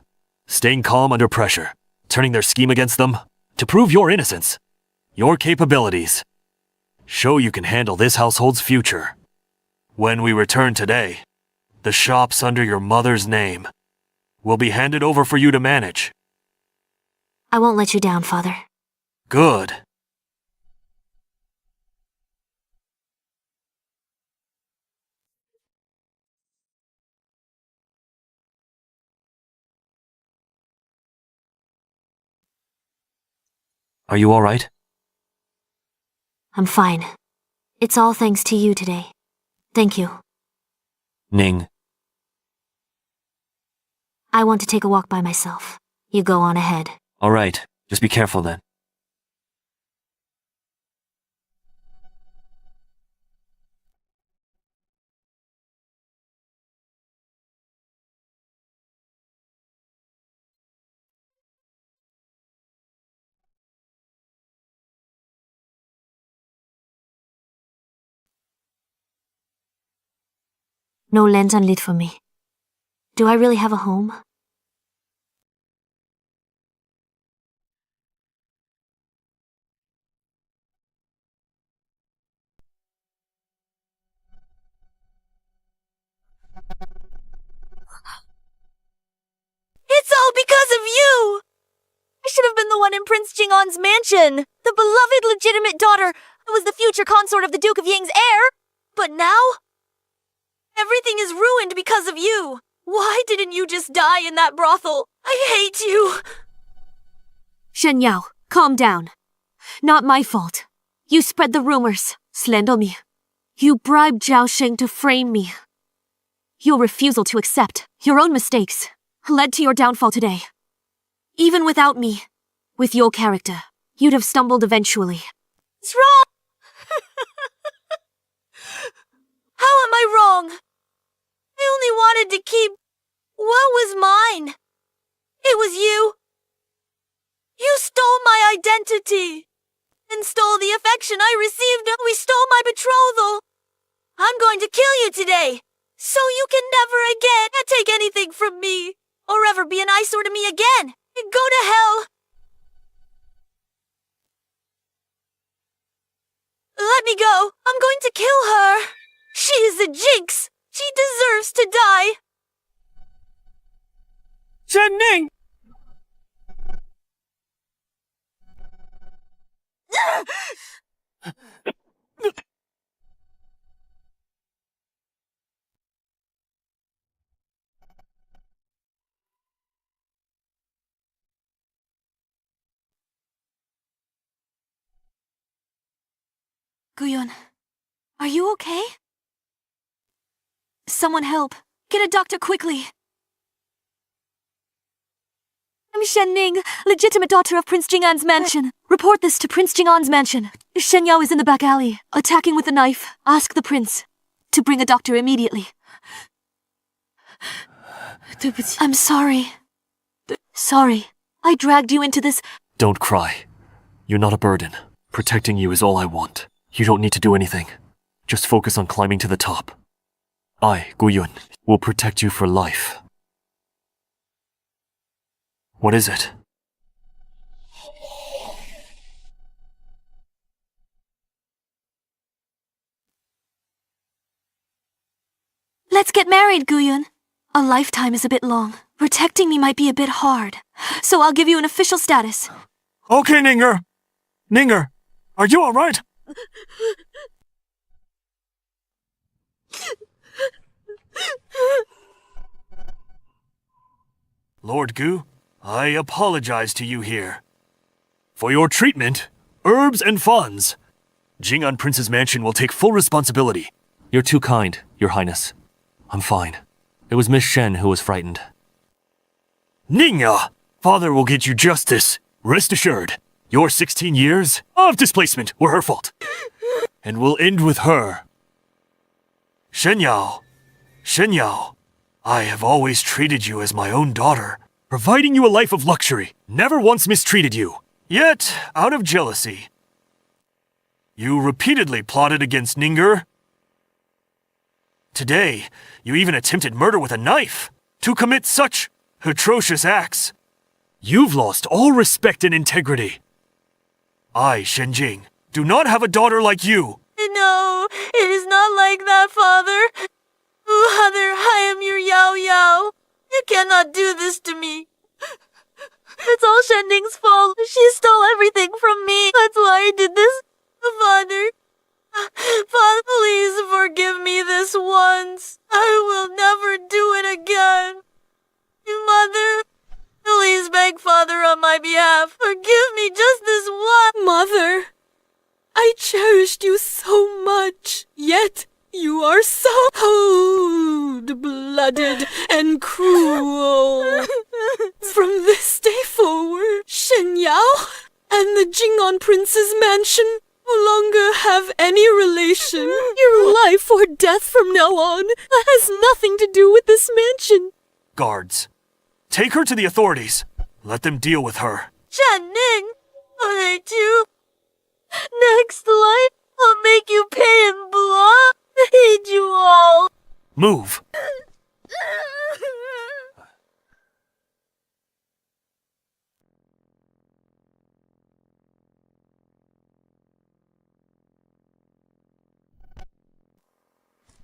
Staying calm under pressure, turning their scheme against them to prove your innocence, your capabilities. Show you can handle this household's future. When we return today, the shops under your mother's name will be handed over for you to manage. I won't let you down, Father. Good. Are you all right? I'm fine. It's all thanks to you today. Thank you. Ning. I want to take a walk by myself. You go on ahead. All right. Just be careful then. No lantern lit for me. Do I really have a home? It's all because of you! I should have been the one in Prince Jing'an's mansion. The beloved legitimate daughter who was the future consort of the Duke of Ying's heir. But now? Everything is ruined because of you. Why didn't you just die in that brothel? I hate you. Shen Yao, calm down. Not my fault. You spread the rumors, slander me. You bribed Zhao Sheng to frame me. Your refusal to accept your own mistakes led to your downfall today. Even without me, with your character, you'd have stumbled eventually. It's wrong! How am I wrong? I only wanted to keep what was mine. It was you. You stole my identity. cruelty. And stole the affection I received. We stole my betrothal. I'm going to kill you today, so you can never again take anything from me, or ever be an eyesore to me again. Go to hell. Let me go. I'm going to kill her. She is a jinx. She deserves to die. Shen-Ning! Guyun, are you okay? Someone help. Get a doctor quickly. I'm Shen-Ning, legitimate daughter of Prince Jing'an's mansion. Report this to Prince Jing'an's mansion. Shen Yao is in the back alley, attacking with a knife. Ask the prince to bring a doctor immediately. I'm sorry. Sorry. I dragged you into this. Don't cry. You're not a burden. Protecting you is all I want. You don't need to do anything. Just focus on climbing to the top. I, Guyun, will protect you for life. What is it? Let's get married, Guyun. A lifetime is a bit long. Protecting me might be a bit hard. So I'll give you an official status. Okay, Ninger. Ninger, are you alright? Lord Gu, I apologize to you here. For your treatment, herbs and funds, Jing'an Prince's mansion will take full responsibility. You're too kind, Your Highness. I'm fine. It was Miss Shen who was frightened. Ningya! Father will get you justice. Rest assured, your 16 years of displacement were her fault. And we'll end with her. Shen Yao, I have always treated you as my own daughter, providing you a life of luxury, never once mistreated you. Yet, out of jealousy, you repeatedly plotted against Ninger. Today, you even attempted murder with a knife to commit such atrocious acts. You've lost all respect and integrity. I, Shenjing, do not have a daughter like you. No, it is not like that, Father. Father, I am your Yao Yao. You cannot do this to me. It's all Shen-Ning's fault. She stole everything from me. That's why I did this. Father, please forgive me this once. I will never do it again. Mother, please beg Father on my behalf. Forgive me just this one. Mother, I cherished you so much, yet you are so cold-blooded and cruel. From this day forward, Shen Yao and the Jing'an Prince's mansion no longer have any relation. Your life or death from now on has nothing to do with this mansion. Guards, take her to the authorities. Let them deal with her. Shen-Ning, I hate you. Next life, I'll make you pay in blood. I hate you all. Move.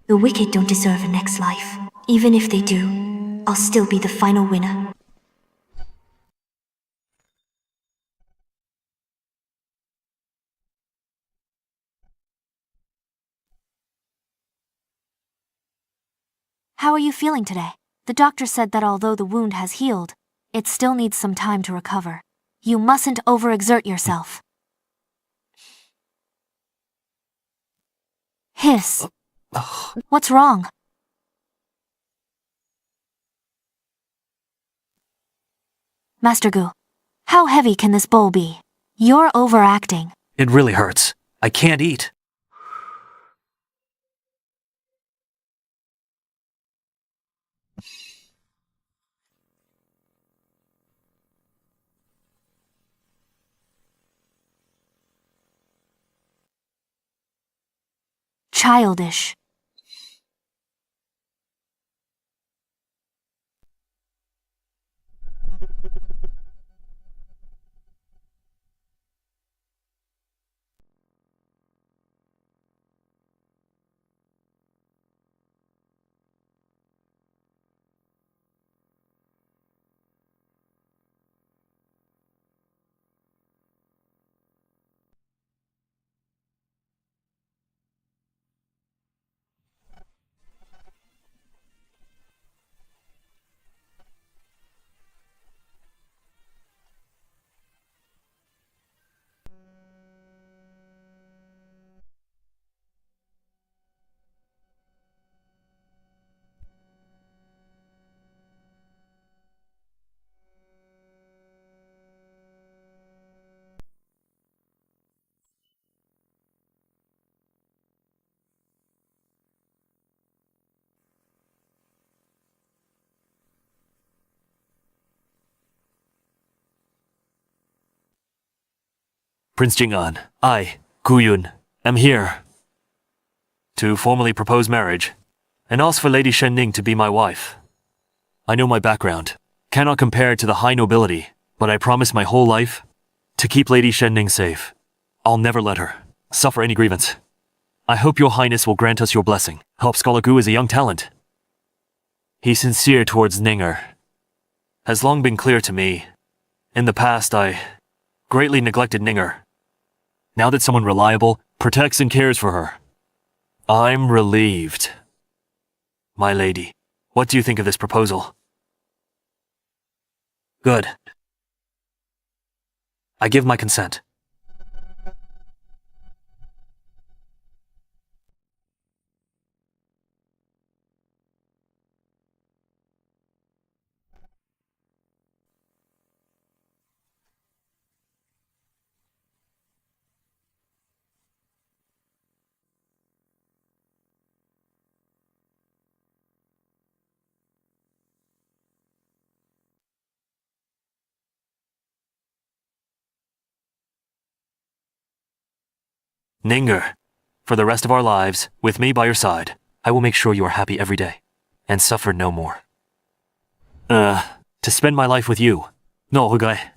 The wicked don't deserve a next life. Even if they do, I'll still be the final winner. How are you feeling today? The doctor said that although the wound has healed, it still needs some time to recover. You mustn't overexert yourself. Hiss. What's wrong? Master Gu, how heavy can this bowl be? You're overacting. It really hurts. I can't eat. childish. Prince Jing'an, I, Guyun, am here to formally propose marriage and ask for Lady Shenning to be my wife. I know my background cannot compare to the high nobility, but I promise my whole life to keep Lady Shenning safe. I'll never let her suffer any grievance. I hope your highness will grant us your blessing. Help Scholar Gu is a young talent. He's sincere towards Ninger. Has long been clear to me. In the past, I greatly neglected Ninger. Now that someone reliable protects and cares for her, I'm relieved. My lady, what do you think of this proposal? Good. I give my consent. Ninger, for the rest of our lives, with me by your side, I will make sure you are happy every day, and suffer no more. To spend my life with you. No regret.